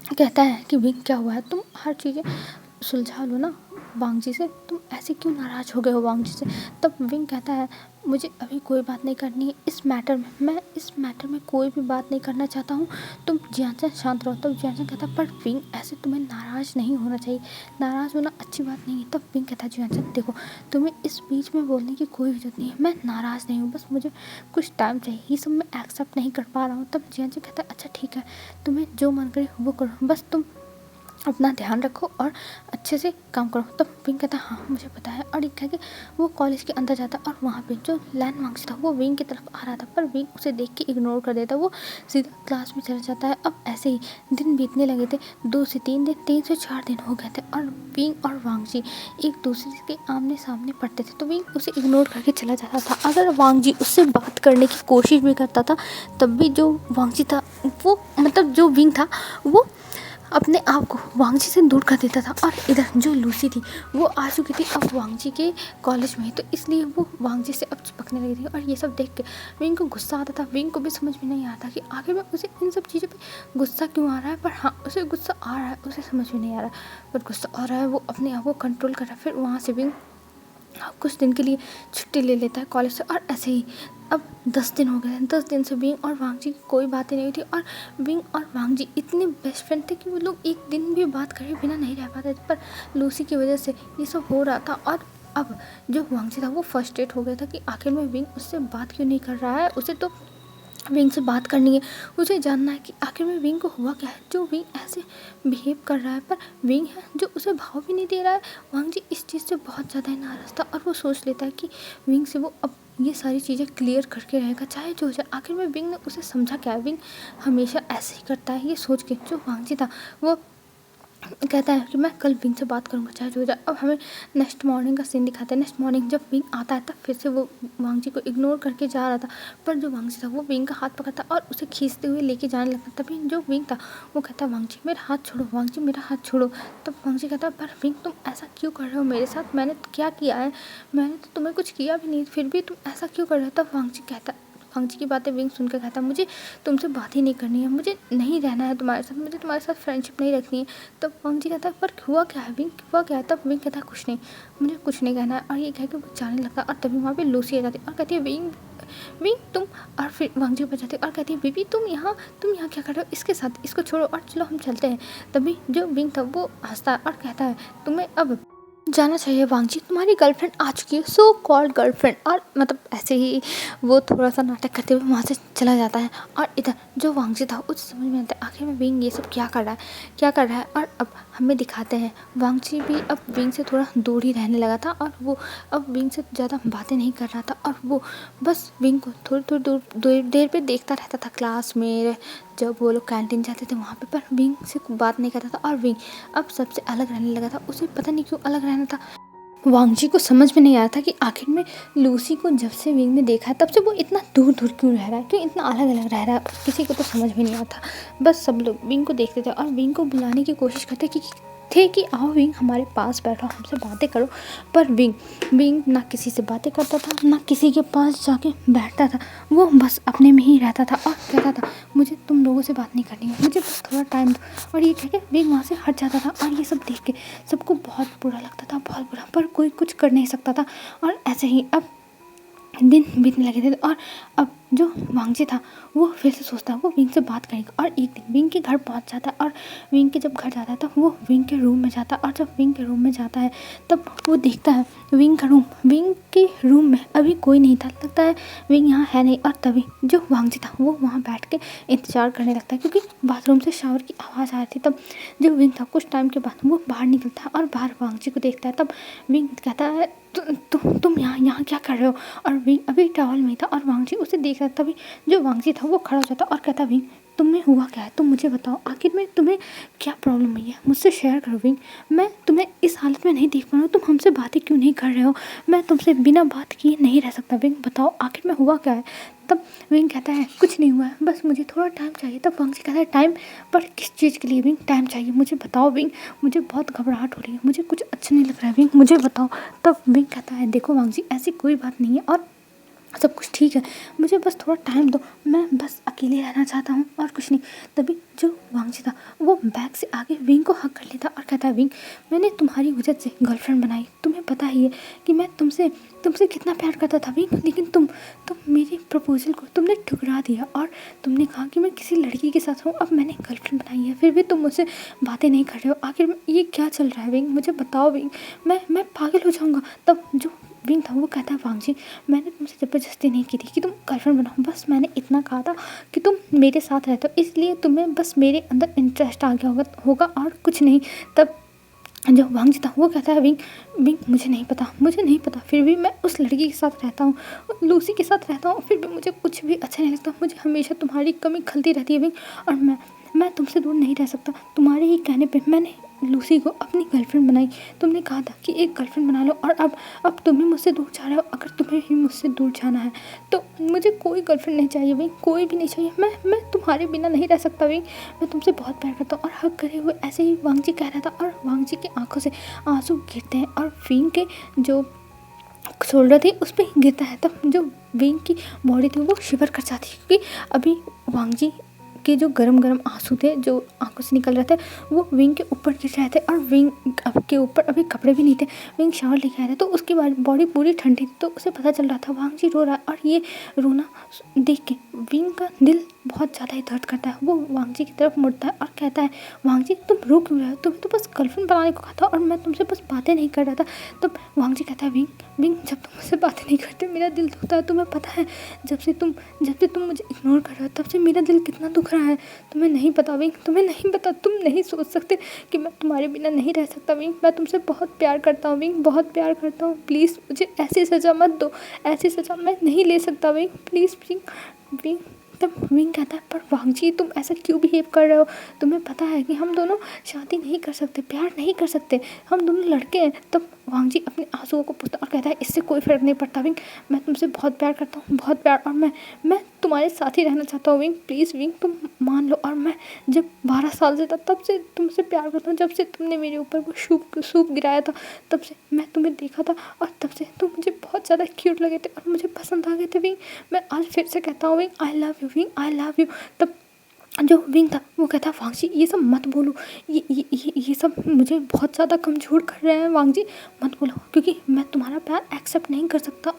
कहता है कि विंग क्या हुआ है, तुम हर चीज़ें सुलझा लो ना वांगजी से, तुम ऐसे क्यों नाराज़ हो गए हो वांगजी से। तब विंग कहता है मुझे अभी कोई बात नहीं करनी है इस मैटर में, मैं इस मैटर में कोई भी बात नहीं करना चाहता हूँ, तुम जियानसन शांत रहो। तब जियानसन कहता है पर विंग ऐसे तुम्हें नाराज़ नहीं होना चाहिए, नाराज़ होना अच्छी बात नहीं है। तब विंग कहता है जियानसन देखो तुम्हें इस बीच में बोलने की कोई ज़रूरत नहीं है, मैं नाराज़ नहीं हूँ, बस मुझे कुछ टाइम चाहिए, ये सब मैं एक्सेप्ट नहीं कर पा रहा हूँ। तब जियानसन कहता है अच्छा ठीक है, तुम्हें जो मन करे वो करो, बस तुम अपना ध्यान रखो और अच्छे से काम करो। तब विंग कहता है हाँ मुझे पता है। और ये कह के वो कॉलेज के अंदर जाता और वहाँ पे जो लैन वांगजी था वो विंग की तरफ आ रहा था, पर विंग उसे देख के इग्नोर कर देता, वो सीधा क्लास में चला जाता है। अब ऐसे ही दिन बीतने लगे थे, 2 से 3 दिन, 3 से 4 दिन हो गए थे और विंग और वांगजी एक दूसरे के आमने सामने पढ़ते थे। तो विंग उसे इग्नोर करके चला जाता था। अगर वांगजी उससे बात करने की कोशिश भी करता था तब भी जो वांगजी था वो मतलब जो विंग था वो अपने आप को वांगजी से दूर कर देता था। और इधर जो लूसी थी वो आ चुकी थी अब वांगजी के कॉलेज में, तो इसलिए वो वांगजी से अब चिपकने लगी थी। और ये सब देख के विंग को गुस्सा आता था। विंग को भी समझ में नहीं आता कि आखिर में उसे इन सब चीज़ों पे गुस्सा क्यों आ रहा है, पर हाँ उसे गुस्सा आ रहा है, उसे समझ में नहीं आ रहा है पर गुस्सा आ रहा है, वो अपने आप को कंट्रोल कर रहा है। फिर वहाँ से विंग कुछ दिन के लिए छुट्टी ले लेता है कॉलेज से। और ऐसे ही अब 10 दिन हो गए। 10 दिन से विंग और वांगजी की कोई बातें नहीं थी। और विंग और वांगजी इतने बेस्ट फ्रेंड थे कि वो लोग एक दिन भी बात करे बिना नहीं रह पाते थे, पर लूसी की वजह से ये सब हो रहा था। और अब जो वांगजी था वो फ्रस्ट्रेट हो गया था कि आखिर में विंग उससे बात क्यों नहीं कर रहा है, उसे तो विंग से बात करनी है, उसे जानना है कि आखिर में विंग को हुआ क्या है जो विंग ऐसे बिहेव कर रहा है। पर विंग है जो उसे भाव भी नहीं दे रहा है। वांगजी इस चीज़ से बहुत ज़्यादा ही नाराज़ था और वो सोच लेता है कि विंग से वो अब ये सारी चीज़ें क्लियर करके रहेगा चाहे जो हो जाए। आखिर में विंग ने उसे समझा क्या है, विंग हमेशा ऐसे ही करता है। ये सोच के जो वांगजी था वो कहता है कि मैं कल विंग से बात करूंगा चाहे जो हो जाए। अब हमें नेक्स्ट मॉर्निंग का सीन दिखाते हैं। नेक्स्ट मॉर्निंग जब विंग आता है तब फिर से वो वांगजी को इग्नोर करके जा रहा था, पर जो वांगजी था वो विंग का हाथ पकड़ता और उसे खींचते हुए लेके जाने लगता। तभी जो विंग था वो कहता है वांगजी मेरा हाथ छोड़ो, वांगजी मेरा हाथ छोड़ो। तब वांगजी कहता है पर विंग तुम ऐसा क्यों कर रहे हो मेरे साथ, मैंने तो क्या किया है, मैंने तो तुम्हें कुछ किया भी नहीं, फिर भी तुम ऐसा क्यों कर रहे हो। तब वांगजी की बातें विंग सुनकर कहता है मुझे तुमसे बात ही नहीं करनी है, मुझे नहीं रहना है तुम्हारे साथ, मुझे तुम्हारे साथ फ्रेंडशिप नहीं रखनी है। तब वांगजी कहता है पर हुआ क्या है विंग, हुआ क्या है। तब विंग कहता है कुछ नहीं, मुझे कुछ नहीं कहना है। और ये कह के वो जाने लगता है। और तभी वहाँ पे लूसी आ जाती है और कहती है विंग विंग तुम, और फिर वांगजी ऊपर जाती है और कहती है बेबी तुम यहाँ क्या कर रहे हो, इसके साथ, इसको छोड़ो और चलो हम चलते हैं। तभी जो विंग था वो हंसता है और कहता है तुम्हें अब जाना चाहिए वांगजी, तुम्हारी गर्लफ्रेंड आ चुकी है, सो कॉल्ड गर्लफ्रेंड। और मतलब ऐसे ही वो थोड़ा सा नाटक करते हुए वहाँ से चला जाता है। और इधर जो वांगजी था उसे समझ में आता है आखिर में विंग ये सब क्या कर रहा है। और अब हमें दिखाते हैं वांगजी भी अब विंग से थोड़ा दूर ही रहने लगा था और वो अब विंग से ज़्यादा बातें नहीं कर रहा था। और वो बस विंग को थोड़ी देर पे देखता रहता था क्लास में, जब वो लोग कैंटीन जाते थे वहाँ पे, पर विंग से बात नहीं करता था। और विंग अब सबसे अलग रहने लगा था, उसे पता नहीं क्यों अलग रहना था। वांगजी को समझ में नहीं आया था कि आखिर में लूसी को जब से विंग ने देखा है तब से वो इतना दूर क्यों रह रहा है, क्यों इतना अलग अलग रह रहा है, किसी को तो समझ में नहीं आता। बस सब लोग विंग को देखते थे और विंग को बुलाने की कोशिश करते कि आओ विंग हमारे पास बैठो, हमसे बातें करो। पर विंग ना किसी से बातें करता था, ना किसी के पास जाके बैठता था, वो बस अपने में ही रहता था और कहता था मुझे तुम लोगों से बात नहीं करनी है, मुझे बस थोड़ा टाइम दो। और ये कह के विंग वहाँ से हट जाता था। और ये सब देख के सबको बहुत बुरा लगता था, बहुत बुरा, पर कोई कुछ कर नहीं सकता था। और ऐसे ही अब दिन बीतने लगे थे और अब जो वांगजी था वो फिर से सोचता है वो विंग से बात करेगा, और एक दिन विंग के घर पहुंच जाता है। और विंग के जब घर जाता है तब वो विंग के रूम में जाता है, और जब विंग के रूम में जाता है तब वो देखता है विंग का रूम, विंग के रूम में अभी कोई नहीं था, लगता है विंग यहाँ है नहीं। और तभी जो वांगजी था वो वहाँ बैठ के इंतजार करने लगता है, क्योंकि बाथरूम से शावर की आवाज़ आ रही थी। तब जो विंग था कुछ टाइम के बाद वो बाहर निकलता है और बाहर वांगजी को देखता है। तब विंग कहता है तुम यहाँ क्या कर रहे हो? और विंग अभी टॉवल में था और वांगजी उसे देख रहा था। तभी जो वांगजी था वो खड़ा हो जाता और कहता विंग तुम्हें हुआ क्या है, तुम मुझे बताओ, आखिर में तुम्हें क्या प्रॉब्लम हुई है, मुझसे शेयर करो विंग। मैं तुम्हें इस हालत में नहीं देख पा रहा हूँ, तुम हमसे बातें क्यों नहीं कर रहे हो? मैं तुमसे बिना बात किए नहीं रह सकता विंग, बताओ आखिर में हुआ क्या है? तब विंग कहता है कुछ नहीं हुआ है, बस मुझे थोड़ा टाइम चाहिए। तब वांगजी कहता है टाइम? पर किस चीज़ के लिए विंग टाइम चाहिए, मुझे बताओ विंग, मुझे बहुत घबराहट हो रही है, मुझे कुछ अच्छा नहीं लग रहा है विंग, मुझे बताओ। तब विंग कहता है देखो वांगजी ऐसी कोई बात नहीं है और सब कुछ ठीक है, मुझे बस थोड़ा टाइम दो, मैं बस अकेले रहना चाहता हूँ और कुछ नहीं। तभी जो वांगजी था वो बैग से आगे विंग को हक कर लेता और कहता है विंग मैंने तुम्हारी वजह से गर्लफ्रेंड बनाई, तुम्हें पता ही है कि मैं तुमसे तुमसे कितना प्यार करता था विंग, लेकिन तुम मेरी प्रपोजल को तुमने ठुकरा दिया और तुमने कहा कि मैं किसी लड़की के साथ हूँ, अब मैंने गर्लफ्रेंड बनाई है, फिर भी तुम मुझसे बातें नहीं कर रहे हो, आखिर ये क्या चल रहा है विंग, मुझे बताओ विंग, मैं पागल हो जाऊँगा। तब जो विंग था वो कहता है वांगजी मैंने तुमसे ज़बरदस्ती नहीं की थी कि तुम गर्लफ्रेंड बनाओ, बस मैंने इतना कहा था कि तुम मेरे साथ रहते हो, इसलिए तुम्हें बस मेरे अंदर इंटरेस्ट आ गया होगा और कुछ नहीं। तब जो वांगजी था वो कहता है विंग विंग मुझे नहीं पता, फिर भी मैं उस लड़की के साथ रहता हूँ, लूसी के साथ रहता हूँ, फिर भी मुझे कुछ भी अच्छा नहीं लगता, मुझे हमेशा तुम्हारी कमी खलती रहती है विंग, और मैं तुमसे दूर नहीं रह सकता। तुम्हारे ही कहने पे मैंने लूसी को अपनी गर्लफ्रेंड बनाई, तुमने कहा था कि एक गर्लफ्रेंड बना लो, और अब तुम ही मुझसे दूर जा रहे हो। अगर तुम्हें ही मुझसे दूर जाना है तो मुझे कोई गर्लफ्रेंड नहीं चाहिए विंग, कोई भी नहीं चाहिए, मैं तुम्हारे बिना नहीं रह सकता विंग, मैं तुमसे बहुत प्यार करता हूँ। और हक करे हुए ऐसे ही वांगजी कह रहा था, और वांगजी की आंखों से आंसू गिरते हैं और विंग के जो शोल्डर थी उस पर गिरता है। तब जो विंग की बॉडी थी वो शिवर कर जाती है, क्योंकि अभी वांगजी के जो गरम गरम आंसू थे जो आंखों से निकल रहे थे वो विंग के ऊपर गिर रहे थे, और विंग के ऊपर अभी कपड़े भी नहीं थे। विंग शावर लेके आया था तो उसकी बॉडी पूरी ठंडी थी, तो उसे पता चल रहा था वांगजी रो रहा है, और ये रोना देख के विंग का दिल बहुत ज़्यादा ही दर्द करता है। वो वांगजी की तरफ मुड़ता है और कहता है वांगजी तुम रो क्यों रहे हो, तुम्हें तो बस गर्लफ्रेंड बनाने को कहा था और मैं तुमसे बस बातें नहीं कर रहा था। तब वांगजी कहता है विंग जब तुम मुझसे बातें नहीं करते मेरा दिल दुखता है, तुम्हें पता है जब से तुम मुझे इग्नोर कर रहे हो तब से मेरा दिल कितना दुख रहा है, तुम्हें नहीं पता विंग, तुम्हें नहीं पता, तुम नहीं सोच सकते कि मैं तुम्हारे बिना नहीं रह सकता विंग, मैं तुमसे बहुत प्यार करता हूँ विंग, बहुत प्यार करता हूँ, प्लीज़ मुझे ऐसी सज़ा मत दो, ऐसी सज़ा मैं नहीं ले सकता विंग, प्लीज़ विंग। तब विंग कहता है पर वांगजी तुम ऐसा क्यों बिहेव कर रहे हो, तुम्हें पता है कि हम दोनों शादी नहीं कर सकते, प्यार नहीं कर सकते, हम दोनों लड़के हैं। तब वांगजी अपने आंसुओं को पोंछता और कहता है इससे कोई फ़र्क नहीं पड़ता विंग, मैं तुमसे बहुत प्यार करता हूँ, बहुत प्यार, और मैं तुम्हारे साथ ही रहना चाहता हूँ विंग, प्लीज़ विंग तुम मान लो। और मैं जब 12 साल से था तब से तुमसे प्यार करता हूँ, जब से तुमने मेरे ऊपर वो सूप गिराया था तब से मैं तुम्हें देखा था, और तब से तुम मुझे बहुत ज़्यादा क्यूट लगे थे और मुझे पसंद आ गए थे विंग। मैं आज फिर से कहता हूँ wing I love you wing, I love you. तब जो विंग था वो कहता वांगजी ये सब मत बोलो, ये सब मुझे बहुत ज़्यादा कमज़ोर कर रहे हैं वांगजी, मत बोलो, क्योंकि मैं तुम्हारा प्यार एक्सेप्ट नहीं कर सकता।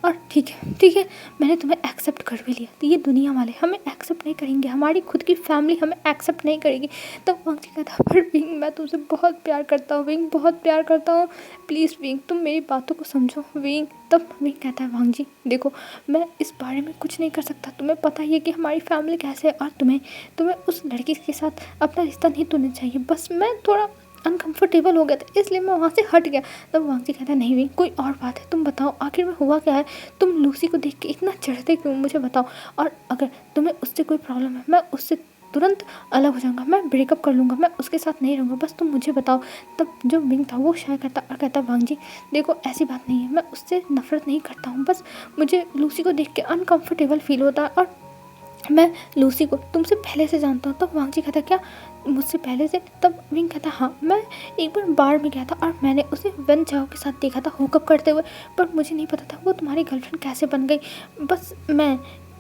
और ठीक है मैंने तुम्हें एक्सेप्ट कर भी लिया, तो ये दुनिया वाले हमें एक्सेप्ट नहीं करेंगे, हमारी खुद की फैमिली हमें एक्सेप्ट नहीं करेगी। तब वांगजी कहता पर विंग मैं तुमसे बहुत प्यार करता हूँ विंग, बहुत प्यार करता हूँ, प्लीज़ विंग तुम मेरी बातों को समझो विंग। तब विंग कहता है वांगजी देखो मैं इस बारे में कुछ नहीं कर सकता, तुम्हें पता ही है कि हमारी फैमिली कैसे है, और तुम्हें उस लड़की के साथ अपना रिश्ता नहीं तोड़ना चाहिए, बस मैं थोड़ा अनकंफर्टेबल हो गया था इसलिए मैं वहाँ से हट गया। तब वांगजी कहता है नहीं विंग कोई और बात है, तुम बताओ आखिर में हुआ क्या है, तुम लूसी को देख के इतना चढ़ते क्यों, मुझे बताओ, और अगर तुम्हें उससे कोई प्रॉब्लम है मैं उससे तुरंत अलग हो जाऊंगा, मैं ब्रेकअप कर लूँगा, मैं उसके साथ नहीं रहूँगा, बस तुम मुझे बताओ। तब जो विंग था वो शाय करता और कहता वांगजी देखो ऐसी बात नहीं है, मैं उससे नफरत नहीं करता हूँ, बस मुझे लूसी को देख के अनकम्फर्टेबल फील होता है, और मैं लूसी को तुमसे पहले से जानता हूँ। तब वांगजी कहता क्या मुझसे पहले से? तब विंग कहता हाँ मैं एक बार बार में गया था और मैंने उसे वन चाओ के साथ देखा था हुकअप करते हुए, पर मुझे नहीं पता था वो तुम्हारी गर्लफ्रेंड कैसे बन गई, बस मैं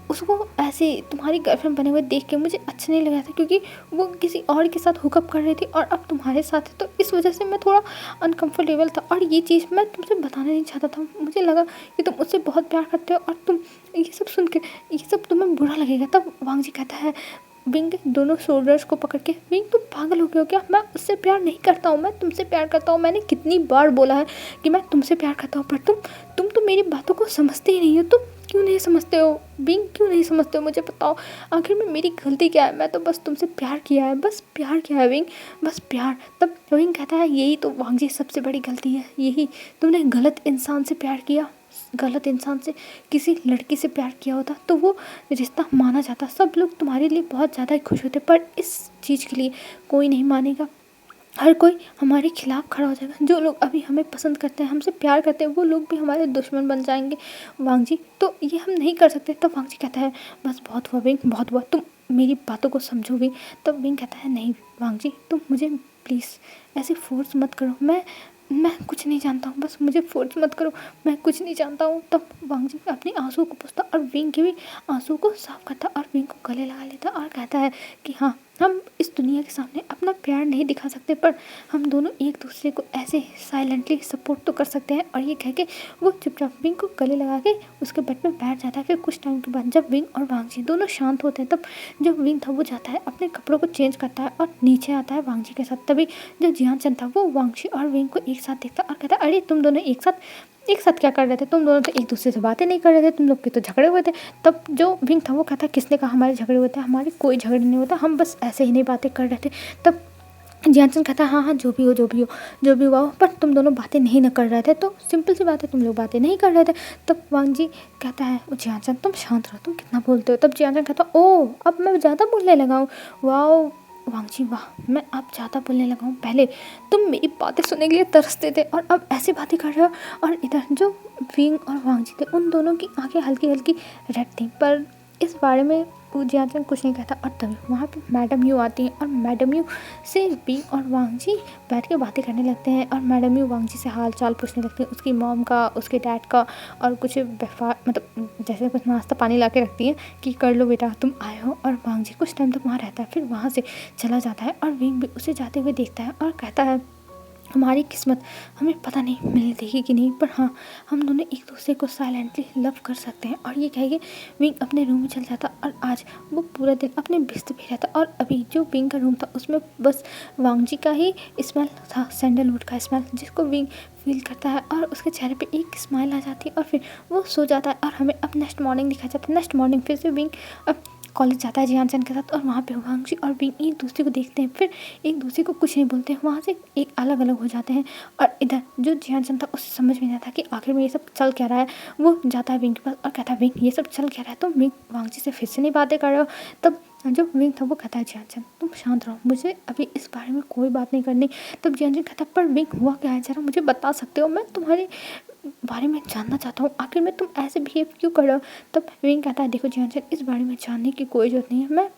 उसको ऐसे तुम्हारी गर्लफ्रेंड बने हुए देख के मुझे अच्छा नहीं लगा था, क्योंकि वो किसी और के साथ हुकअप कर रही थी और अब तुम्हारे साथ है, तो इस वजह से मैं थोड़ा अनकंफर्टेबल था। और ये चीज़ मैं तुमसे बताना नहीं चाहता था, मुझे लगा कि तुम उससे बहुत प्यार करते हो और तुम ये सब सुन के ये सब तुम्हें बुरा लगेगा। तब वांग जी कहता है विंग के दोनों शोल्डर्स को पकड़ के, विंग तुम पागल हो गए हो क्या? मैं उससे प्यार नहीं करता हूँ, मैं तुमसे प्यार करता हूँ। मैंने कितनी बार बोला है कि मैं तुमसे प्यार करता हूँ, पर तुम तो मेरी बातों को समझते ही नहीं हो। तुम क्यों नहीं समझते हो विंग, क्यों नहीं समझते हो? मुझे बताओ आखिर में मेरी गलती क्या है? मैं तो बस तुमसे प्यार किया है, बस प्यार किया है विंग, बस प्यार। तब विंग कहता है यही तो वांग जी सबसे बड़ी गलती है, यही तुमने गलत इंसान से प्यार किया। गलत इंसान से, किसी लड़की से प्यार किया होता तो वो रिश्ता माना जाता, सब लोग तुम्हारे लिए बहुत ज़्यादा खुश होते, पर इस चीज़ के लिए कोई नहीं मानेगा। हर कोई हमारे खिलाफ खड़ा हो जाएगा। जो लोग अभी हमें पसंद करते हैं, हमसे प्यार करते हैं, वो लोग भी हमारे दुश्मन बन जाएंगे वांग जी, तो ये हम नहीं कर सकते। तब वांग जी कहता है बस बहुत हुआ विंग, बहुत हुआ, तुम मेरी बातों को समझो विंग। तब विंग कहता है नहीं वांग जी, तुम मुझे प्लीज़ ऐसे फोर्स मत करो, मैं कुछ नहीं जानता हूँ, बस मुझे फोर्स मत करो, मैं कुछ नहीं जानता हूँ। तब वांग जी अपने आंसू को पोंछता और विंग के भी आंसू को साफ करता और विंग को गले लगा लेता और कहता है कि हाँ, हम इस दुनिया के सामने अपना प्यार नहीं दिखा सकते, पर हम दोनों एक दूसरे को ऐसे साइलेंटली सपोर्ट तो कर सकते हैं। और ये कह के वो चुपचाप विंग को गले लगा के उसके बेड पे बैठ जाता है। फिर कुछ टाइम के बाद जब विंग और वांग जी दोनों शांत होते हैं, तब जब विंग था वो जाता है अपने कपड़ों को चेंज करता है और नीचे आता है वांग जी के साथ। तभी जो जियान चंद था वो वांग जी और विंग को एक साथ देखता और कहता अरे तुम दोनों एक साथ क्या कर रहे थे? तुम दोनों तो एक दूसरे से बातें नहीं कर रहे थे, तुम लोग के तो झगड़े हुए थे। तब जो विंग था वो कहता किसने कहा हमारे झगड़े हुए थे? हमारे कोई झगड़े नहीं होता, हम बस ऐसे ही नहीं बातें कर रहे थे। तब जियान कहता है हाँ हाँ जो भी हो, जो भी हो, जो भी हुआ हो, पर तुम दोनों बातें नहीं न कर रहे थे, तो सिंपल सी बात है, तुम लोग बातें नहीं कर रहे थे। तब वांग जी कहता है जियान तुम शांत रहो, तुम कितना बोलते हो। तब जियान कहता ओ अब मैं ज़्यादा बोलने लगा हूँ। वाह वांग जी वाह, मैं अब ज़्यादा बोलने लगा हूँ, पहले तुम मेरी बातें सुनने के लिए तरसते थे और अब ऐसी बातें कर रहे हो। और इधर जो विंग और वांग जी थे उन दोनों की आंखें हल्की हल्की रेड थी, पर इस बारे में वो जियान कुछ नहीं कहता। और तभी वहाँ पे मैडम यू आती हैं और मैडम यू से विंग और वांग जी बैठ के बातें करने लगते हैं। और मैडम यू वांग जी से हाल चाल पूछने लगती हैं, उसकी मॉम का, उसके डैड का, और कुछ मतलब जैसे कुछ नाश्ता पानी ला के रखती हैं कि कर लो बेटा तुम आए हो। और वांग जी कुछ टाइम तक वहाँ रहता है, फिर वहाँ से चला जाता है और विंग भी उसे जाते हुए देखता है और कहता है हमारी किस्मत हमें पता नहीं मिल देगी कि नहीं, पर हाँ हम दोनों एक दूसरे को साइलेंटली लव कर सकते हैं। और ये कह के विंग अपने रूम में चल जाता और आज वो पूरा दिन अपने बिस्तर पे रहता। और अभी जो विंग का रूम था उसमें बस वांग जी का ही स्मेल था, सैंडलवुड का स्मेल, जिसको विंग फील करता है और उसके चेहरे पे एक स्माइल आ जाती है और फिर वो सो जाता है। और हमें अब नेक्स्ट मॉर्निंग दिखाया जाता है। नेक्स्ट मॉर्निंग फिर से विंग अब कॉलेज जाता है जियान चंद के साथ और वहाँ पे वांग जी और विंग एक दूसरे को देखते हैं, फिर एक दूसरे को कुछ नहीं बोलते हैं, वहाँ से एक अलग अलग हो जाते हैं। और इधर जो जियान चंद था उसे समझ में नहीं आता कि आखिर में ये सब चल क्या रहा है। वो जाता है विंग के पास और कहता है विंग ये सब चल क्या रहा है, तुम विंग वांग जी से फिर से नहीं बातें कर रहे हो। तब जो विंग था वो कहता है जियान चंद तुम शांत रहो, मुझे अभी इस बारे में कोई बात नहीं करनी। तब जियान चंद कहता पर विंग हुआ क्या है, जरा मुझे बता सकते हो, मैं तुम्हारे बारे में जानना चाहता हूँ, आखिर में तुम ऐसे बिहेव क्यों कर रहे हो। तब विंग कहता है देखो जियान इस बारे में जानने की कोई ज़रूरत नहीं है, मैं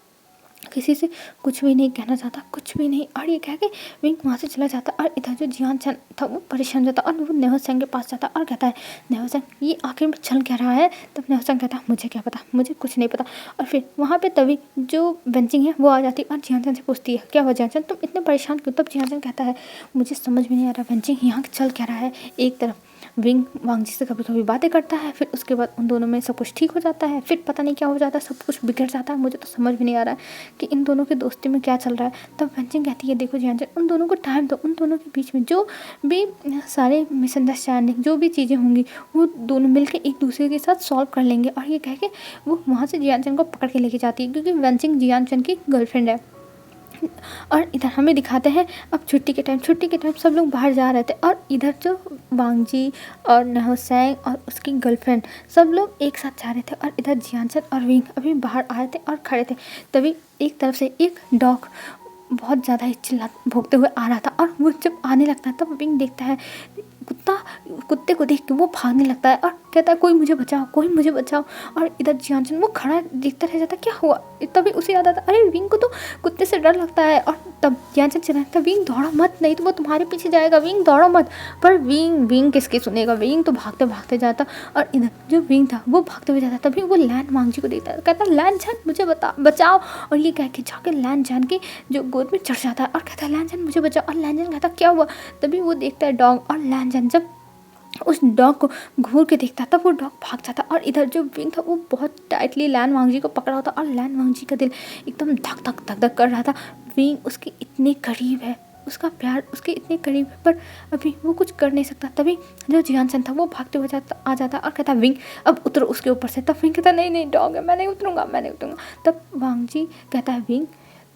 किसी से कुछ भी नहीं कहना चाहता, कुछ भी नहीं। और ये कह के विंग वहाँ से चला जाता। और इधर जो जियान चंद था वो परेशान जाता और वो नेहो सेंग के पास जाता और कहता है नेहो सेंग ये आखिर में चल क्या रहा है। तब नेहो सेंग कहता है मुझे क्या पता, मुझे कुछ नहीं पता। और फिर वहाँ पे तभी जो वेंचिंग है वो आ जाती है और जियान चंद से पूछती है क्या हुआ जियान चंद तुम इतने परेशान क्यों। तब जियान चंद कहता है मुझे समझ में नहीं आ रहा वेंचिंग यहाँ चल क्या रहा है। एक तरफ विंग वांग जी से कभी कभी बातें करता है, फिर उसके बाद उन दोनों में सब कुछ ठीक हो जाता है, फिर पता नहीं क्या हो जाता है, सब कुछ बिगड़ जाता है। मुझे तो समझ में नहीं आ रहा है कि इन दोनों की दोस्ती में क्या चल रहा है। तब वेंचिंग कहती है देखो जियान उन दोनों को टाइम दो, उन दोनों के बीच में जो भी सारे मिसअंडरस्टैंडिंग जो भी चीज़ें होंगी वो दोनों मिलकर एक दूसरे के साथ सॉल्व कर लेंगे। और ये कह के वो वहाँ से जियान को पकड़ के लेके जाती है, क्योंकि वेंचिंग जियान की गर्लफ्रेंड है। और इधर हमें दिखाते हैं अब छुट्टी के टाइम सब लोग बाहर जा रहे थे और इधर जो वांग जी और नेहो सेंग और उसकी गर्लफ्रेंड सब लोग एक साथ जा रहे थे। और इधर जियान और विंग अभी बाहर आए थे और खड़े थे। तभी एक तरफ से एक डॉग बहुत ज़्यादा ही चिल्ला भोंकते हुए आ रहा था और वो जब आने लगता है तब विंग देखता है कुत्ता कुत्ते को देख के वो भागने लगता है और कहता है कोई मुझे बचाओ, कोई मुझे बचाओ। और इधर जियानचन वो खड़ा देखता रह जाता है क्या हुआ। तभी उसे याद आता अरे विंग को तो कुत्ते से डर लगता है। और तब जियानचन चिल्लाता विंग दौड़ा मत, नहीं तो वो तुम्हारे पीछे जाएगा, विंग दौड़ा मत। पर विंग किसकी सुनेगा, विंग तो भागते भागते जाता। और इधर जो विंग था वो भागते हुए जाता। तभी वो लैन वांगजी को देखता है, कहता लैन जान मुझे बचाओ। और ये कह के जाके लैन जान के जो गोद में चढ़ जाता है और कहता है लैन जान मुझे बचाओ। और लैन जान कहता क्या हुआ। तभी वो देखता है डॉग, और लैन जान जब उस डॉग को घूर के देखता तब वो डॉग भाग जाता। और इधर जो विंग था वो बहुत टाइटली लैन वांगजी को पकड़ा होता और लैन वांगजी का दिल एकदम धक धक धक धक कर रहा था। विंग उसके इतने करीब है, उसका प्यार उसके इतने करीब है, पर अभी वो कुछ कर नहीं सकता। तभी जो जियानचन था वो भागते हुए आ जाता और कहता विंग अब उतरो उसके ऊपर से। तब विंग कहता नहीं डॉग है, मैं नहीं उतरूंगा। तब वांगजी कहता है विंग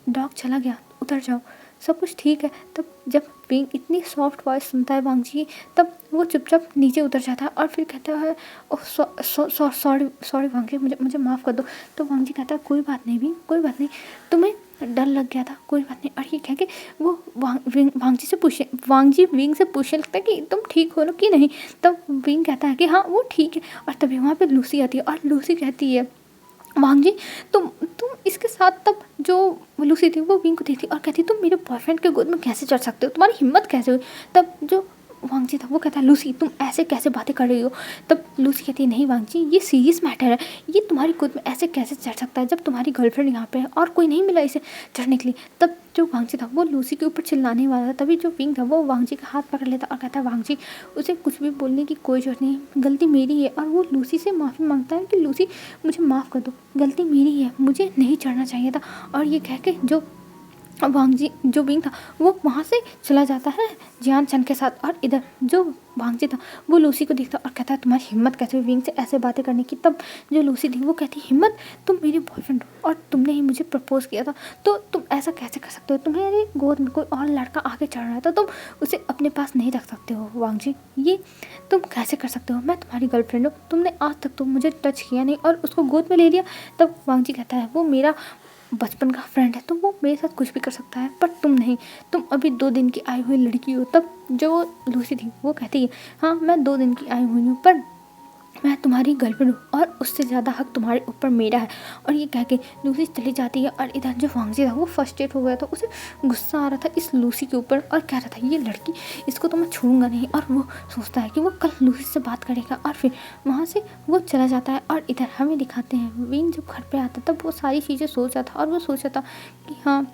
डॉग चला गया, उतर जाओ, सब कुछ ठीक है। तब जब विंग इतनी सॉफ्ट वॉइस सुनता है वांगजी, तब वो चुपचाप नीचे उतर जाता है और फिर कहता है ओह सॉरी वांगजी, मुझे माफ़ कर दो। तो वांगजी कहता है कोई बात नहीं विंग, कोई बात नहीं, तुम्हें डर लग गया था, कोई बात नहीं। और ये कह के वो वांगजी विंग से पूछने लगता है कि तुम ठीक हो ना कि नहीं। तब विंग कहता है कि हाँ वो ठीक है। और तभी वहाँ पे लूसी आती है और लूसी कहती है वांगजी तुम इसके साथ। तब जो लूसी थी वो विंग को देखती और कहती तुम मेरे बॉयफ्रेंड के गोद में कैसे चढ़ सकते हो, तुम्हारी हिम्मत कैसे हुई। तब जो वांगजी था वो कहता है लूसी तुम ऐसे कैसे बातें कर रही हो। तब लूसी कहती है नहीं वांगजी ये सीरियस मैटर है, ये तुम्हारी गोद में ऐसे कैसे चढ़ सकता है जब तुम्हारी गर्लफ्रेंड यहाँ पे है और कोई नहीं मिला इसे चढ़ने के लिए। तब जो वांगजी था वो लूसी के ऊपर चिल्लाने वाला था। तभी जो विंग था वो वांगजी का हाथ पकड़ लेता और कहता है वांगजी उसे कुछ भी बोलने की कोई जरूरत नहीं, गलती मेरी है। और वो लूसी से माफ़ी मांगता है कि लूसी मुझे माफ़ कर दो, गलती मेरी है, मुझे नहीं चढ़ना चाहिए था। और ये कह के जो वांगजी जो विंग था वो वहाँ से चला जाता है जियानचन के साथ। और इधर जो वांगजी था वो लूसी को देखता और कहता है तुम्हारी हिम्मत कैसे हुई विंग से ऐसे बातें करने की। तब जो लूसी थी वो कहती हिम्मत, तुम मेरे बॉयफ्रेंड हो और तुमने ही मुझे प्रपोज किया था, तो तुम ऐसा कैसे कर सकते हो, तुम्हारे गोद में कोई और लड़का आके चढ़ रहा है तो तुम उसे अपने पास नहीं रख सकते हो वांगजी, ये तुम कैसे कर सकते हो, मैं तुम्हारी गर्लफ्रेंड हूँ, तुमने आज तक तो मुझे टच किया नहीं और उसको गोद में ले लिया। तब वांगजी कहता है वो मेरा बचपन का फ्रेंड है तो वो मेरे साथ कुछ भी कर सकता है, पर तुम नहीं, तुम अभी 2 दिन की आई हुई लड़की हो। तब जो लूसी थी वो कहती है हाँ मैं 2 दिन की आई हुई हूँ, पर मैं तुम्हारी गर्लफ्रेंड हूँ और उससे ज़्यादा हक तुम्हारे ऊपर मेरा है। और ये कह के लूसी चली जाती है। और इधर जो वांगजी था वो फर्स्ट्रेट हो गया था, उसे गुस्सा आ रहा था इस लूसी के ऊपर और कह रहा था ये लड़की, इसको तो मैं छोड़ूंगा नहीं। और वो सोचता है कि वो कल लूसी से बात करेगा और फिर वहाँ से वो चला जाता है। और इधर हमें दिखाते हैं विंग जब घर पर आता तब वो सारी चीज़ें सोच रहा था और वो सोचा था कि हाँ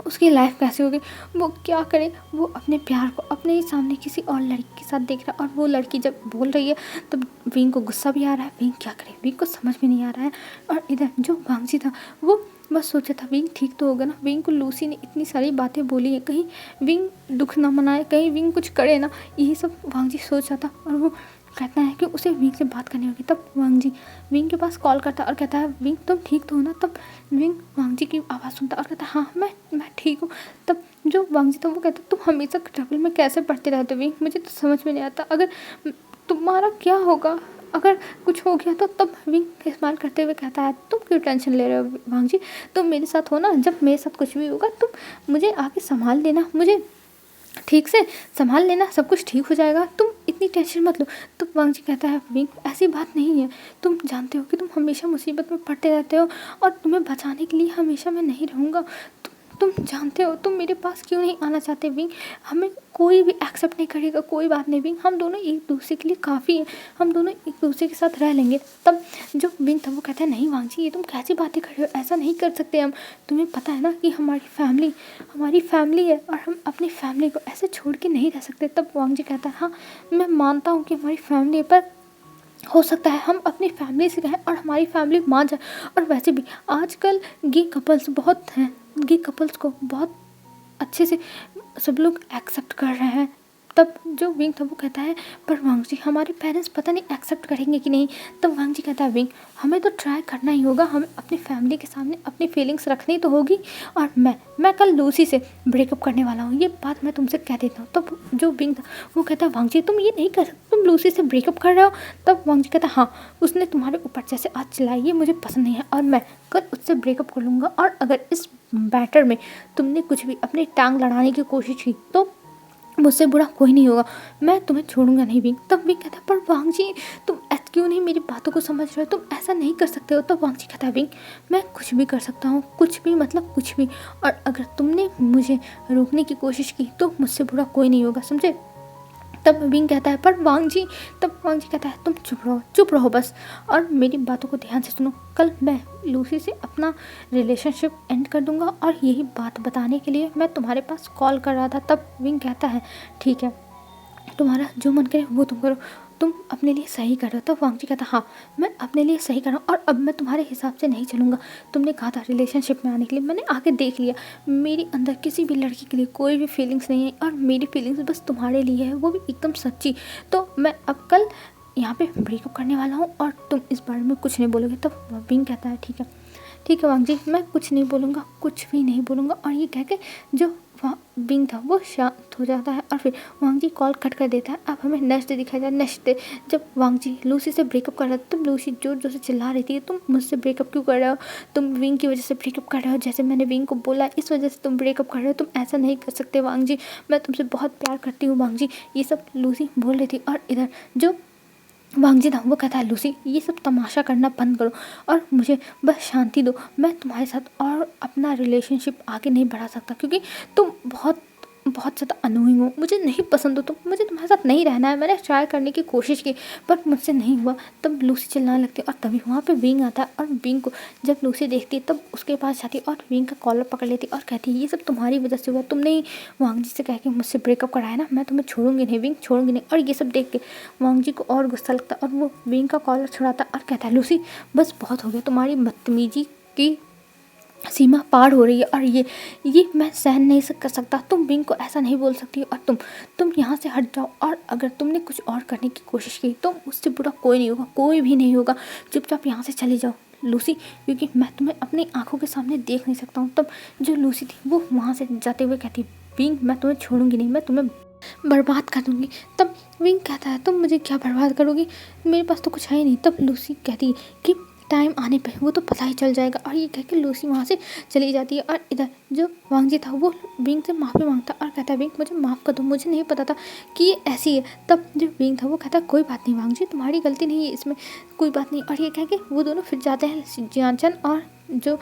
उसकी लाइफ कैसे होगी, वो क्या करे। वो अपने प्यार को अपने ही सामने किसी और लड़की के साथ देख रहा है और वो लड़की जब बोल रही है तब विंग को गुस्सा भी आ रहा है, विंग क्या करे, विंग को समझ में नहीं आ रहा है। और इधर जो वांगजी था वो बस सोचा था विंग ठीक तो होगा ना, विंग को लूसी ने इतनी सारी बातें बोली है, कहीं विंग दुख ना मनाए, कहीं विंग कुछ करे ना, यही सब वांगजी सोचा था। और वो कहता है कि उसे विंग से बात करनी होगी। तब वांगजी विंग के पास कॉल करता है और कहता है विंग तुम ठीक तो हो ना। तब विंग वांगजी की आवाज़ सुनता और कहता है हाँ मैं ठीक हूँ। तब जो वांगजी था वो कहता तुम हमेशा ट्रबल में कैसे पड़ते रहते हो विंग, मुझे तो समझ में नहीं आता, अगर तुम्हारा क्या होगा, अगर कुछ हो गया तो। तब विंग इस्तेमाल करते हुए कहता है तुम क्यों टेंशन ले रहे हो वांगजी, तुम मेरे साथ हो ना, जब मेरे साथ कुछ भी होगा तुम मुझे आके संभाल लेना, मुझे ठीक से संभाल लेना, सब कुछ ठीक हो जाएगा, तुम इतनी टेंशन मत लो। तो वांगजी कहता है विंग ऐसी बात नहीं है, तुम जानते हो कि तुम हमेशा मुसीबत में पड़ते रहते हो और तुम्हें बचाने के लिए हमेशा मैं नहीं रहूँगा। तुम जानते हो तुम मेरे पास क्यों नहीं आना चाहते विंग, हमें कोई भी एक्सेप्ट नहीं करेगा, कोई बात नहीं विंग, हम दोनों एक दूसरे के लिए काफ़ी है, हम दोनों एक दूसरे के साथ रह लेंगे। तब जो विंग था वो कहता है नहीं वांगजी ये तुम कैसी बातें कर रहे हो, ऐसा नहीं कर सकते हम, तुम्हें पता है ना कि हमारी फैमिली है और हम अपनी फैमिली को ऐसे छोड़ के नहीं रह सकते। तब वांगजी कहता है हाँ मैं मानता हूँ कि हमारी फैमिली है, पर हो सकता है हम अपनी फैमिली से रहें और हमारी फैमिली मान जाए। और वैसे भी आजकल गे कपल्स बहुत हैं, गे कपल्स को बहुत अच्छे से सब लोग एक्सेप्ट कर रहे हैं। तब जो विंग था वो कहता है पर वांगजी हमारे पेरेंट्स पता नहीं एक्सेप्ट करेंगे कि नहीं। तब वांगजी कहता है विंग हमें तो ट्राई करना ही होगा, हमें अपनी फैमिली के सामने अपनी फीलिंग्स रखनी तो होगी। और मैं कल लूसी से ब्रेकअप करने वाला हूँ, ये बात मैं तुमसे कह देता हूँ। तब जो विंग था वो कहता है वांगजी तुम ये नहीं कर सकते, तुम लूसी से ब्रेकअप कर रहे हो। तब वांगजी कहता है हाँ उसने तुम्हारे ऊपर जैसे आज चिल्लाई ये मुझे पसंद नहीं है और मैं कल उससे ब्रेकअप कर लूँगा। और अगर इस मैटर में तुमने कुछ भी अपनी टांग लड़ाने की कोशिश की तो मुझसे बुरा कोई नहीं होगा, मैं तुम्हें छोड़ूंगा नहीं विंग। तब विंग कहता है पर वांग जी तुम क्यों नहीं मेरी बातों को समझ रहे हो, तुम ऐसा नहीं कर सकते हो। तब वांग जी कहता है विंग मैं कुछ भी कर सकता हूँ, कुछ भी मतलब कुछ भी, और अगर तुमने मुझे रोकने की कोशिश की तो मुझसे बुरा कोई नहीं होगा, समझे। तब विंग कहता है पर वांग जी, तब वांग जी कहता है तुम चुप रहो बस, और मेरी बातों को ध्यान से सुनो। कल मैं लूसी से अपना रिलेशनशिप एंड कर दूंगा और यही बात बताने के लिए मैं तुम्हारे पास कॉल कर रहा था। तब विंग कहता है ठीक है, तुम्हारा जो मन करे वो तुम करो, तुम अपने लिए सही कर रहे हो। तब वांग जी कहता हाँ मैं अपने लिए सही कर रहा हूँ और अब मैं तुम्हारे हिसाब से नहीं चलूँगा। तुमने कहा था रिलेशनशिप में आने के लिए, मैंने आके देख लिया मेरी अंदर किसी भी लड़की के लिए कोई भी फीलिंग्स नहीं है और मेरी फीलिंग्स बस तुम्हारे लिए है, वो भी एकदम सच्ची। तो मैं अब कल यहाँ पे ब्रेकअप करने वाला हूँ और तुम इस बारे में कुछ नहीं बोलोगे। तब विंग कहता है ठीक है वांग जी, मैं कुछ नहीं बोलूँगा, कुछ भी नहीं बोलूँगा। और ये कह के जो विंग था वो शांत हो जाता है और फिर वांग जी कॉल कट कर देता है। अब हमें नेक्स्ट डे दिखाया जाए। नेक्स्ट डे जब वांग जी लूसी से ब्रेकअप कर रहा था, तब लूसी जोर जोर से चिल्ला रही थी तुम मुझसे ब्रेकअप क्यों कर रहे हो, तुम विंग की वजह से ब्रेकअप कर रहे हो, जैसे मैंने विंग को बोला इस वजह से तुम ब्रेकअप कर रहे हो, तुम ऐसा नहीं कर सकते वांग जी, मैं तुमसे बहुत प्यार करती हूँ वांग जी, ये सब लूसी बोल रही थी। और इधर जो वांग जी था वो कहता है लूसी ये सब तमाशा करना बंद करो और मुझे बस शांति दो, मैं तुम्हारे साथ और अपना रिलेशनशिप आगे नहीं बढ़ा सकता क्योंकि तुम बहुत बहुत ज़्यादा अनोइंग हो, मुझे नहीं पसंद हो तुम, मुझे तुम्हारे साथ नहीं रहना है। मैंने ट्राई करने की कोशिश की पर मुझसे नहीं हुआ। तब लूसी चिल्लाने लगती है और तभी वहाँ पे विंग आता है और विंग को जब लूसी देखती है तब उसके पास जाती है और विंग का कॉलर पकड़ लेती है और कहती है ये सब तुम्हारी वजह से हुआ, तुमने ही वांग जी से कह के मुझसे ब्रेकअप कराया ना, मैं तुम्हें छोड़ूंगी नहीं विंग, छोड़ूंगी नहीं। और ये सब देख के वांग जी को और गुस्सा लगता है और वो विंग का कॉलर छुड़ाता है और कहता है लूसी बस बहुत हो गया, तुम्हारी बदतमीजी की सीमा पार हो रही है और ये मैं सहन नहीं कर सकता, तुम विंग को ऐसा नहीं बोल सकती और तुम यहाँ से हट जाओ और अगर तुमने कुछ और करने की कोशिश की तो उससे बुरा कोई नहीं होगा, कोई भी नहीं होगा, चुपचाप यहाँ से चली जाओ लूसी, क्योंकि मैं तुम्हें अपनी आंखों के सामने देख नहीं सकता हूँ। तब जो लूसी थी वो वहाँ से जाते हुए कहती विंग मैं तुम्हें छोड़ूंगी नहीं, मैं तुम्हें बर्बाद कर दूंगी। तब विंग कहता है तुम मुझे क्या बर्बाद करोगी, मेरे पास तो कुछ है ही नहीं। तब लूसी कहती कि टाइम आने पे वो तो पता ही चल जाएगा और ये कह के लूसी वहाँ से चली जाती है। और इधर जो वांग जी था वो विंग से माफ़ी मांगता और कहता है विंग मुझे माफ़ कर दो, मुझे नहीं पता था कि ये ऐसी है। तब जो विंग था वो कहता कोई बात नहीं वांग जी, तुम्हारी गलती नहीं है इसमें, कोई बात नहीं। और ये कह के वो दोनों फिर जाते हैं जियानचन और जो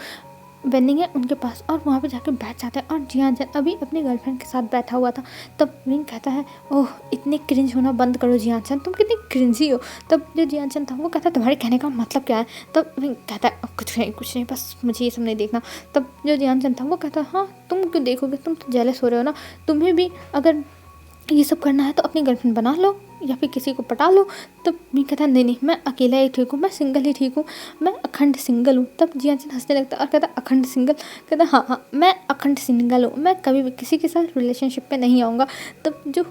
बेनिंग है उनके पास और वहाँ पे जाकर बैठ जाता है और जियानचन अभी अपनी गर्लफ्रेंड के साथ बैठा हुआ था। तब विंग कहता है ओह इतने क्रिंज होना बंद करो जियानचन, तुम कितनी क्रिंजी हो। तब जो जियानचन था वो कहता है तुम्हारे कहने का मतलब क्या है। तब विंग कहता है कुछ नहीं बस मुझे ये सब नहीं देखना। तब जो जियानचन था वो कहता है हाँ तुम क्यों देखोगे, तुम तो जेलस हो रहे हो ना, तुम्हें भी अगर ये सब करना है तो अपनी गर्लफ्रेंड बना लो या फिर किसी को पटा लो। तब मैं कहता नहीं मैं अकेला ही ठीक हूँ, मैं सिंगल ही ठीक हूँ, मैं अखंड सिंगल हूँ। तब जियानचन हंसने लगता और कहता अखंड सिंगल, कहता हाँ मैं अखंड सिंगल हूँ, मैं कभी भी किसी के साथ रिलेशनशिप पे नहीं आऊँगा। तब जो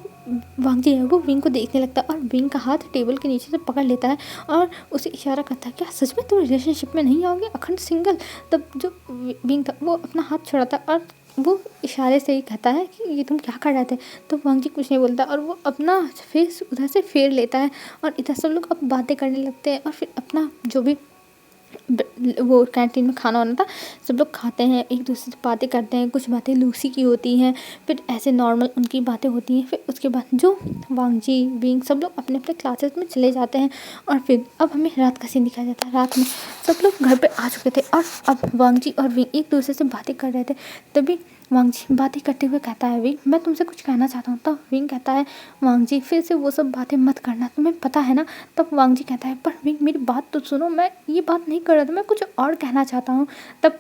वांग जी है वो विंग को देखने लगता है और विंग का हाथ टेबल के नीचे से पकड़ लेता है और उसे इशारा करता है क्या सच में तुम रिलेशनशिप में नहीं आओगे अखंड सिंगल। तब जो विंग था वो अपना हाथ छुड़ाता है और वो इशारे से ही कहता है कि ये तुम क्या कर रहे थे। तो वांग जी कुछ नहीं बोलता और वो अपना फेस उधर से फेर लेता है और इधर सब लोग अब बातें करने लगते हैं और फिर अपना जो भी वो कैंटीन में खाना होना था सब लोग खाते हैं, एक दूसरे से बातें करते हैं, कुछ बातें लूसी की होती हैं, फिर ऐसे नॉर्मल उनकी बातें होती हैं। फिर उसके बाद जो वांग जी विंग सब लोग अपने अपने क्लासेस में चले जाते हैं और फिर अब हमें रात का सीन दिखाया जाता है। रात में सब लोग घर पे आ चुके थे और अब वांग जी और विंग एक दूसरे से बातें कर रहे थे। तभी वांग जी बातें करते हुए कहता है विंग मैं तुमसे कुछ कहना चाहता हूँ। तब विंग कहता है वांग जी फिर से वो सब बातें मत करना, तुम्हें पता है ना। तब वांग जी कहता है पर विंग मेरी बात तो सुनो, मैं ये बात नहीं कर रहा था, मैं कुछ और कहना चाहता हूँ। तब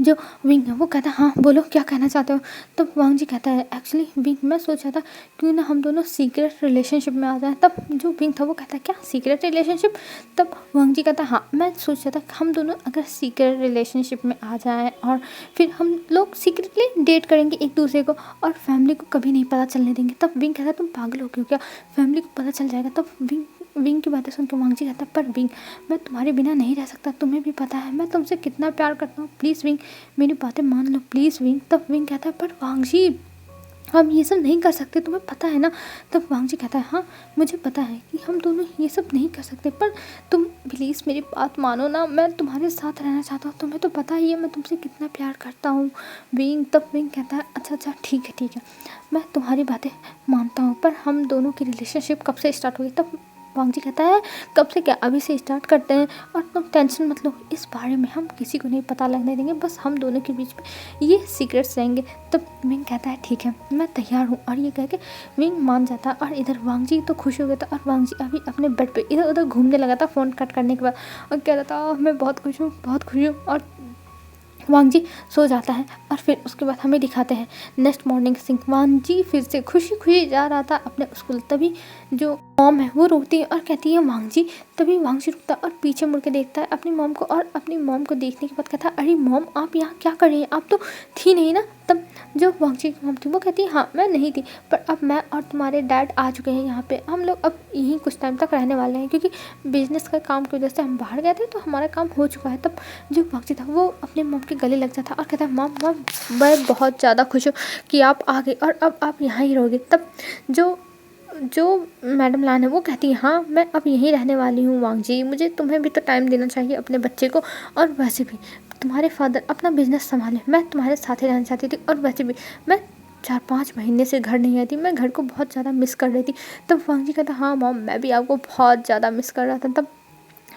जो विंग है वो कहता है हाँ बोलो क्या कहना चाहते हो। तब वांग जी कहता है एक्चुअली विंग मैं सोचा था क्यों ना हम दोनों सीक्रेट रिलेशनशिप में आ जाए। तब जो विंग था वो कहता है क्या सीक्रेट रिलेशनशिप। तब वांग जी कहता है हाँ मैं सोचा था हम दोनों अगर सीक्रेट रिलेशनशिप में आ जाएं और फिर हम लोग सीक्रेटली डेट करेंगे एक दूसरे को और फैमिली को कभी नहीं पता चलने देंगे। तब विंग कहता है तुम पागल हो क्यों, क्या फैमिली को पता चल जाएगा। तब विंग की बातें सुन के वांग जी कहता है पर विंग मैं तुम्हारे बिना नहीं रह सकता, तुम्हें भी पता है मैं तुमसे कितना प्यार करता हूँ, प्लीज़ विंग मेरी बातें मान लो प्लीज़ विंग। तब विंग कहता है पर वांग जी हम ये सब नहीं कर सकते, तुम्हें पता है ना। तब वांगजी कहता है हाँ मुझे पता है कि हम दोनों ये सब नहीं कर सकते, पर तुम प्लीज़ मेरी बात मानो ना, मैं तुम्हारे साथ रहना चाहता हूँ, तुम्हें तो पता ही है मैं तुमसे कितना प्यार करता हूँ विंग। तब विंग कहता है अच्छा अच्छा ठीक है, मैं तुम्हारी बातें मानता हूँ, पर हम दोनों की रिलेशनशिप कब से स्टार्ट हुई। तब वांगजी कहता है कब से क्या, अभी से स्टार्ट करते हैं, और तुम टेंशन मत लो, इस बारे में हम किसी को नहीं पता लगने देंगे, बस हम दोनों के बीच में ये सीक्रेट्स रहेंगे। तब विंग कहता है ठीक है मैं तैयार हूँ, और ये कह के विंग मान जाता है। और इधर वांगजी तो खुश हो गया था, और वांगजी अभी अपने बेड पे इधर उधर घूमने लगा था फ़ोन कट करने के बाद, और कह रहा था मैं बहुत खुश हूँ बहुत खुश हूँ। और वांगजी सो जाता है, और फिर उसके बाद हमें दिखाते हैं नेक्स्ट मॉर्निंग सिंह। वांगजी फिर से खुशी खुशी जा रहा था अपने स्कूल, तभी जो मॉम है वो रोकती है और कहती है वांगजी। तभी वांगजी रुकता है और पीछे मुड़ के देखता है अपनी मॉम को, और अपनी मॉम को देखने के बाद कहता है अरे मॉम आप यहाँ क्या कर रही हैं, आप तो थी नहीं ना। तब जो वांगजी की मॉम थी वो कहती है हाँ मैं नहीं थी, पर अब मैं और तुम्हारे डैड आ चुके हैं यहाँ पे, हम लोग अब यहीं कुछ टाइम तक रहने वाले हैं, क्योंकि बिजनेस का काम की वजह से हम बाहर गए थे तो हमारा काम हो चुका है। तब जो वांगजी था वो अपने मॉम के गले लग जाता और कहता है मॉम मॉम मैं बहुत ज़्यादा खुश हूँ कि आप आ गए और अब आप यहाँ ही रहोगे। तब जो जो मैडम लान है वो कहती है हाँ मैं अब यहीं रहने वाली हूँ वांगजी, मुझे तुम्हें भी तो टाइम देना चाहिए अपने बच्चे को, और वैसे भी तुम्हारे फादर अपना बिजनेस संभालें, मैं तुम्हारे साथ ही रहना चाहती थी, और वैसे भी मैं 4-5 महीने से घर नहीं आई थी, मैं घर को बहुत ज़्यादा मिस कर रही थी। तब वांगजी कहता हाँ मॉम मैं भी आपको बहुत ज़्यादा मिस कर रहा था। तब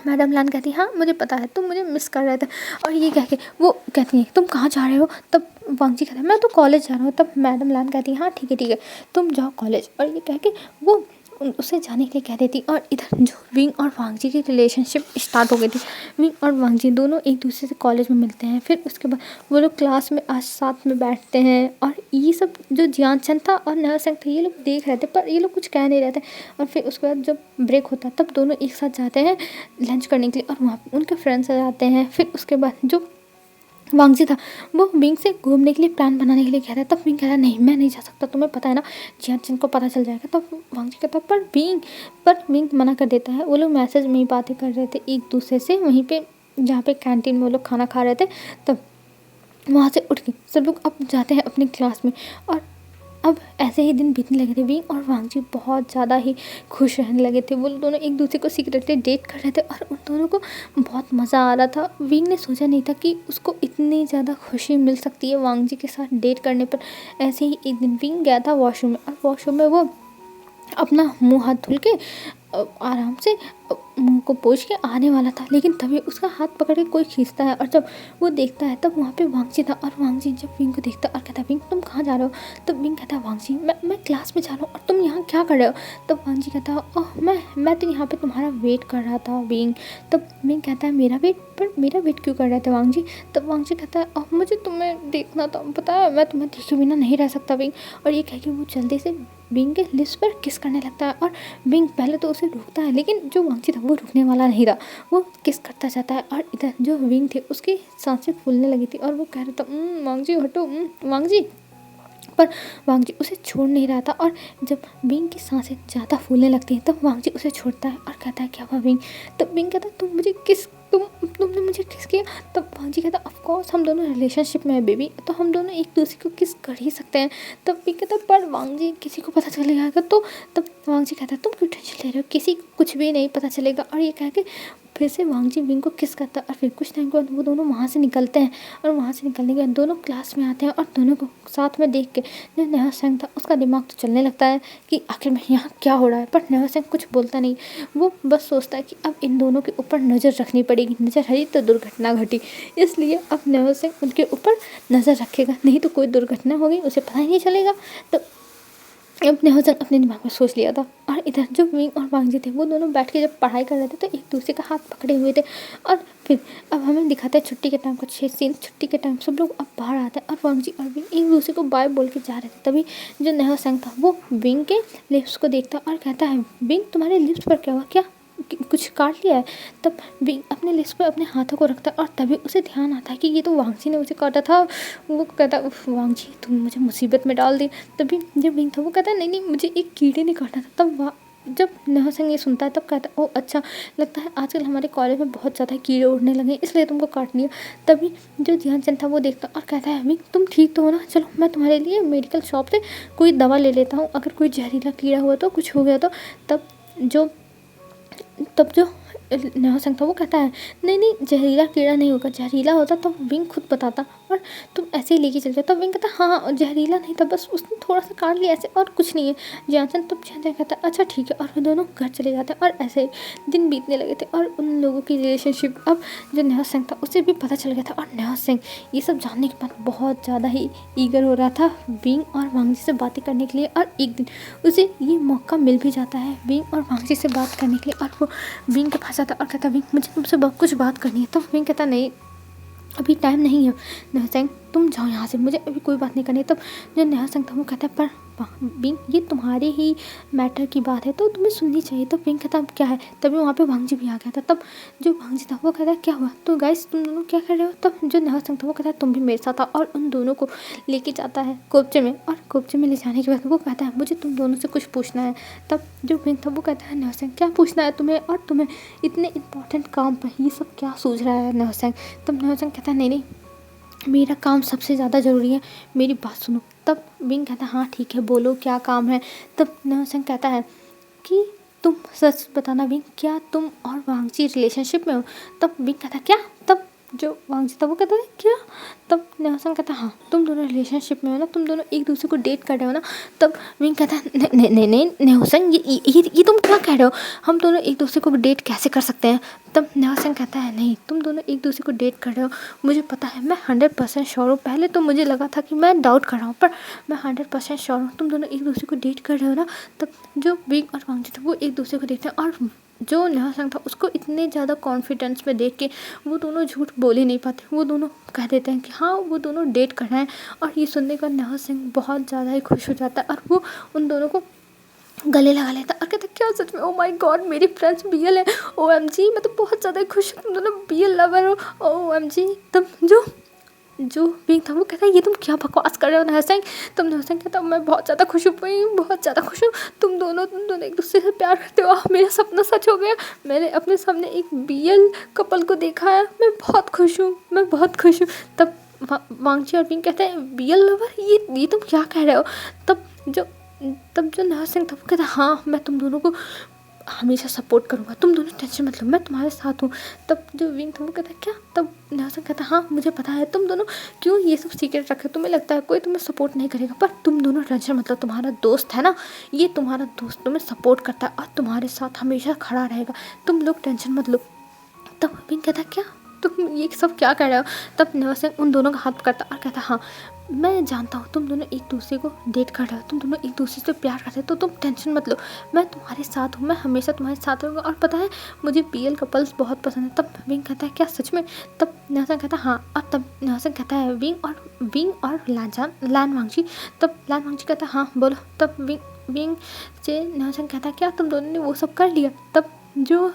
मैडम लान कहती हाँ मुझे पता है तुम मुझे मिस कर रहे थे, और ये कह के वो कहती है तुम कहाँ जा रहे हो। तब वांगजी कहता है मैं तो कॉलेज जा रहा हूँ। तब मैडम लान कहती है हाँ ठीक है तुम जाओ कॉलेज, और ये कह के वो उसे जाने के लिए कह देती। और इधर जो विंग और वांगजी की रिलेशनशिप स्टार्ट हो गई थी, विंग और वांगजी दोनों एक दूसरे से कॉलेज में मिलते हैं, फिर उसके बाद वो लोग क्लास में आज साथ में बैठते हैं, और ये सब जो जियानचंद था और नरसिंह था ये लोग देख रहे थे, पर ये लोग कुछ कह नहीं रहे थे। और फिर उसके बाद जब ब्रेक होता तब दोनों एक साथ जाते हैं लंच करने के लिए, और वहाँ पे उनके फ्रेंड्स आ जाते हैं। फिर उसके बाद जो वांगजी था वो विंग से घूमने के लिए प्लान बनाने के लिए कह रहा है। तब विंग कह रहा है नहीं मैं नहीं जा सकता, तुम्हें पता है ना जियानचंद को पता चल जाएगा। तब वांगजी कहता है पर विंग मना कर देता है। वो लोग मैसेज में ही बातें कर रहे थे एक दूसरे से, वहीं पे जहाँ पे कैंटीन में वो लोग खाना खा रहे थे। तब वहाँ से उठ के सब लोग अब जाते हैं अपनी क्लास में, और अब ऐसे ही दिन बीतने लगे थे। विंग और वांगजी बहुत ज़्यादा ही खुश रहने लगे थे, वो दोनों एक दूसरे को सीक्रेटली डेट कर रहे थे, और उन दोनों को बहुत मज़ा आ रहा था। विंग ने सोचा नहीं था कि उसको इतनी ज़्यादा खुशी मिल सकती है वांगजी के साथ डेट करने पर। ऐसे ही एक दिन विंग गया था वॉशरूम में, और वॉशरूम में वो अपना मुंह हाथ धुल के आराम से मुंह को पोंछ के आने वाला था, लेकिन तभी उसका हाथ पकड़ के कोई खींचता है, और जब वो देखता है तब वहाँ पे वांगजी था। और वांगजी जब विंग को देखता और कहता विंग तुम कहाँ जा रहे हो। तब विंग कहता है वांगजी मैं क्लास में जा रहा हूँ, और तुम यहाँ क्या कर रहे हो। तब वांगजी कहता ओह मैं तो यहाँ पे तुम्हारा वेट कर रहा था विंग। तब विंग कहता है मेरा वेट क्यों कर रहे थे वांगजी। तब वांगजी कहता है ओह मुझे तुम्हें देखना था, पता है मैं तुम्हें देखे बिना नहीं रह सकता विंग। और ये कह के वो जल्दी से विंग के लिप्स पर किस करने लगता है, और विंग पहले तो उसे रोकता है, लेकिन जो वांगजी था वो रुकने वाला नहीं था, वो किस करता जाता है। और इधर जो विंग थे उसकी सांसें फूलने लगी थी, और वो कह रहा था वांगजी हटो वांगजी, पर वांगजी उसे छोड़ नहीं रहा था। और जब विंग की सांसें ज़्यादा फूलने लगती हैं तब वांगजी उसे छोड़ता है और कहता है क्या हुआ विंग। तब विंग कहता है तुमने मुझे किस किया। तब वांगजी कहता ऑफ कोर्स हम दोनों रिलेशनशिप में है बेबी, तो हम दोनों एक दूसरे को किस कर ही सकते हैं। तब विंग कहता पर वांगजी किसी को पता चलेगा तो। तब वांगजी कहता है तुम क्यों टेंशन ले रहे हो, किसी को कुछ भी नहीं पता चलेगा। और ये कह के फिर से वांगजी विंग को किस करता है, और फिर कुछ टाइम के बाद वो दोनों वहाँ से निकलते हैं, और वहाँ से निकलने के बाद दोनों क्लास में आते हैं, और दोनों को साथ में देख के जो नेहा सिंह था उसका दिमाग तो चलने लगता है कि आखिर में यहाँ क्या हो रहा है। पर नेहा सिंह कुछ बोलता नहीं, वो बस सोचता है कि अब इन दोनों के ऊपर नज़र रखनी पड़ेगी, नज़र हटी तो दुर्घटना घटी, इसलिए अब नेहा सिंह उनके ऊपर नज़र रखेगा, नहीं तो कोई दुर्घटना होगी उसे पता ही नहीं चलेगा। तो अब नेहा सिंह अपने दिमाग में सोच लिया था। और इधर जो विंग और वांगजी थे वो दोनों बैठ के जब पढ़ाई कर रहे थे तो एक दूसरे का हाथ पकड़े हुए थे। और फिर अब हमें दिखाते हैं छुट्टी के टाइम का 6 सीन। छुट्टी के टाइम सब लोग अब बाहर आते हैं, और वांगजी और विंग एक दूसरे को बाय बोल के जा रहे थे। तभी जो नेहा सिंह था वो विंग के लिप्स को देखता और कहता है विंग तुम्हारे लिप्स पर क्या हुआ, क्या कुछ काट लिया है। तब विंग अपने लिप्स पर अपने हाथों को रखता है, और तभी उसे ध्यान आता है कि ये तो वांगजी ने उसे काटा था। वो कहता वांगजी तुम मुझे मुसीबत में डाल दी। तभी जब विंग था वो कहता है नहीं मुझे एक कीड़े ने काटा था। तब जब नेहा सिंह ये सुनता है तब कहता है, ओ अच्छा, लगता है आजकल हमारे कॉलेज में बहुत ज़्यादा कीड़े उड़ने लगे हैं, इसलिए तुमको काट लिया। तभी जो ध्यानचंद था वो देखता और कहता है, अभी तुम ठीक तो हो ना, चलो मैं तुम्हारे लिए मेडिकल शॉप से कोई दवा ले लेता हूँ, अगर कोई जहरीला कीड़ा हुआ तो, कुछ हो गया तो। तब जो तब जो नेहा सिंह था वो कहता है, नहीं नहीं, जहरीला कीड़ा नहीं होगा, जहरीला होता तो विंग खुद बताता और तुम ऐसे ही लेके चल जाओ। तब विंग कहता है, हाँ जहरीला नहीं था, बस उसने थोड़ा सा काट लिया ऐसे, और कुछ नहीं है। जानसन तब जानसन कहता है, अच्छा ठीक है, और वो दोनों घर चले जाते हैं। और ऐसे ही दिन बीतने लगे थे और उन लोगों की रिलेशनशिप, अब जो नेहा सिंह था उसे भी पता चल गया था। और नेहा सिंह ये सब जानने के बाद बहुत ज़्यादा ही ईगर हो रहा था विंग और वांगजी से बातें करने के लिए। और एक दिन उसे ये मौका मिल भी जाता है विंग और वांगजी से बात करने के लिए, और वो विंग के पास आता और कहता, विंग मुझे तुमसे कुछ बात करनी है। तो विंग कहता, नहीं अभी टाइम नहीं है नेहा सिंह, तुम जाओ यहाँ से, मुझे अभी कोई बात नहीं करनी। तब जो नेहा सिंह था वो कहता है, पर विंग ये तुम्हारे ही मैटर की बात है तो तुम्हें सुननी चाहिए। तब विंग कहता, क्या है। तभी वहाँ पे वांगजी भी आ गया था। तब जो वांगजी था वो कहता है, क्या हुआ, तो गाइस तुम दोनों क्या कर रहे हो। तब जो नेहा सिंह था वो कहता है, तुम भी मेरे साथ आओ, और उन दोनों को लेके जाता है कोपचे में। और कोपचे में ले जाने के बाद वो कहता है, मुझे तुम दोनों से कुछ पूछना है। तब जो विंग था वो कहता है, नेहा सिंह क्या पूछना है तुम्हें, और तुम्हें इतने इंपॉर्टेंट काम पर ये सब क्या सूझ रहा है नेहा सिंह। तब नेहा सिंह कहता है, नहीं नहीं, मेरा काम सबसे ज़्यादा ज़रूरी है, मेरी बात सुनो। तब विंग कहता है, हाँ ठीक है, बोलो क्या काम है। तब नेहा सिंह कहता है कि तुम सच बताना विंग, क्या तुम और वांगजी रिलेशनशिप में हो। तब विंग कहता है, क्या। तब जो वांगजी था वो कहता है, क्या। तब नेहा सिंह कहता है, हाँ तुम दोनों रिलेशनशिप में हो ना, तुम दोनों एक दूसरे को डेट कर रहे हो ना। तब विंग कहता है, नहीं नहीं नहीं नेहा सिंह, ये तुम क्या कह रहे हो, हम दोनों एक दूसरे को डेट कैसे कर सकते हैं। तब नेहा सिंह कहता है, नहीं तुम दोनों एक दूसरे को डेट कर रहे हो, मुझे पता है, मैं 100% श्योर हूँ। पहले तो मुझे लगा था कि मैं डाउट कर रहा हूँ, पर मैं 100% श्योर हूँ, तुम दोनों एक दूसरे को डेट कर रहे हो ना। तब जो विंग और वांगजी थे वो एक दूसरे को देखते हैं, और जो नेहा सिंह था उसको इतने ज़्यादा कॉन्फिडेंस में देख के वो दोनों झूठ बोल ही नहीं पाते, वो दोनों कह देते हैं कि हाँ वो दोनों डेट कर रहे हैं। और ये सुनने का नेहा सिंह बहुत ज़्यादा ही खुश हो जाता है, और वो उन दोनों को गले लगा लेता और कहता, क्या सच में, ओ माय गॉड मेरी फ्रेंड्स बीएल है, ओएमजी मैं तो बहुत ज़्यादा खुश हूँ, तुम दोनों बीएल लवर हो, ओएमजी। तब जो विंग था वो कहता है, ये तुम क्या बकवास कर रहे हो नेहा सिंह। तब नेहा सिंह कहता, मैं बहुत ज़्यादा खुश हूँ, बहुत ज़्यादा खुश हूँ, तुम दोनों एक दूसरे से प्यार करते हो, मेरा सपना सच हो गया, मैंने अपने सामने एक बीएल कपल को देखा है, मैं बहुत खुश हूँ, मैं बहुत खुश हूँ। तब वांगजी और विंग कहते हैं, बीएल लवर, ये तुम क्या कह रहे हो। तब जो नेहा सिंह था वो कहता, हाँ मैं तुम दोनों को हमेशा सपोर्ट करूँगा, तुम दोनों टेंशन मत लो, मैं तुम्हारे साथ हूँ। तब जो विंग था वो कहता है, क्या। तब नेहा सिंह कहता, हाँ मुझे पता है, तुम दोनों क्यों ये सब सीक्रेट रखे, तुम्हें लगता है कोई तुम्हें सपोर्ट नहीं करेगा, पर तुम दोनों टेंशन मत लो, तुम्हारा दोस्त है ना, ये तुम्हारा दोस्त तुम्हें सपोर्ट करता है और तुम्हारे साथ हमेशा खड़ा रहेगा, तुम लोग टेंशन मत लो। तब विंग कहता, क्या तुम ये सब क्या कर रहे हो। तब नेहा सिंह उन दोनों का हाथ पकड़ता और कहता, हाँ मैं जानता हूँ तुम दोनों एक दूसरे को डेट कर रहे हो, तुम दोनों एक दूसरे से प्यार करते हो, तो तुम टेंशन मत लो, मैं तुम्हारे साथ हूँ, मैं हमेशा तुम्हारे साथ रहूँगा, और पता है मुझे बीएल कपल्स बहुत पसंद है। तब विंग कहता है, क्या सच में। तब नेहा सिंह कहता है, हाँ। और तब नेहा सिंह कहता है, विंग और लान वांगजी। तब लान वांगजी कहता है, हाँ बोलो। तब विंग से नेहा सिंह कहता है, क्या तुम दोनों ने वो सब कर लिया। तब जो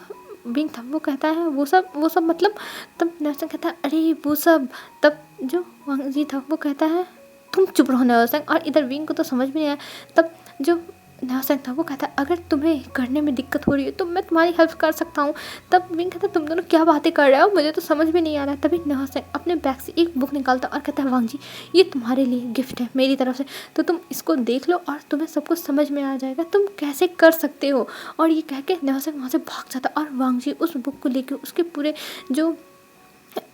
विंग था वो कहता है, वो सब मतलब। तब नेहा सिंह कहता है, अरे वो सब। तब जो वांगजी था वो कहता है, तुम चुप रहो नेहा सिंह, और इधर विंग को तो समझ में नहीं आया। तब जो नेहा सिंह था वो कहता है, अगर तुम्हें करने में दिक्कत हो रही है तो मैं तुम्हारी हेल्प कर सकता हूँ। तब विंग कहता है, तुम दोनों क्या बातें कर रहे हो, मुझे तो समझ में नहीं आ रहा है। तभी नेहा सिंह अपने बैग से एक बुक निकालता और कहता है, वांगजी ये तुम्हारे लिए गिफ्ट है मेरी तरफ से, तो तुम इसको देख लो और तुम्हें सब कुछ समझ में आ जाएगा, तुम कैसे कर सकते हो। और ये कह के नेहा सिंह वहाँ से भाग जाता, और वांगजी उस बुक को लेकर उसके पूरे जो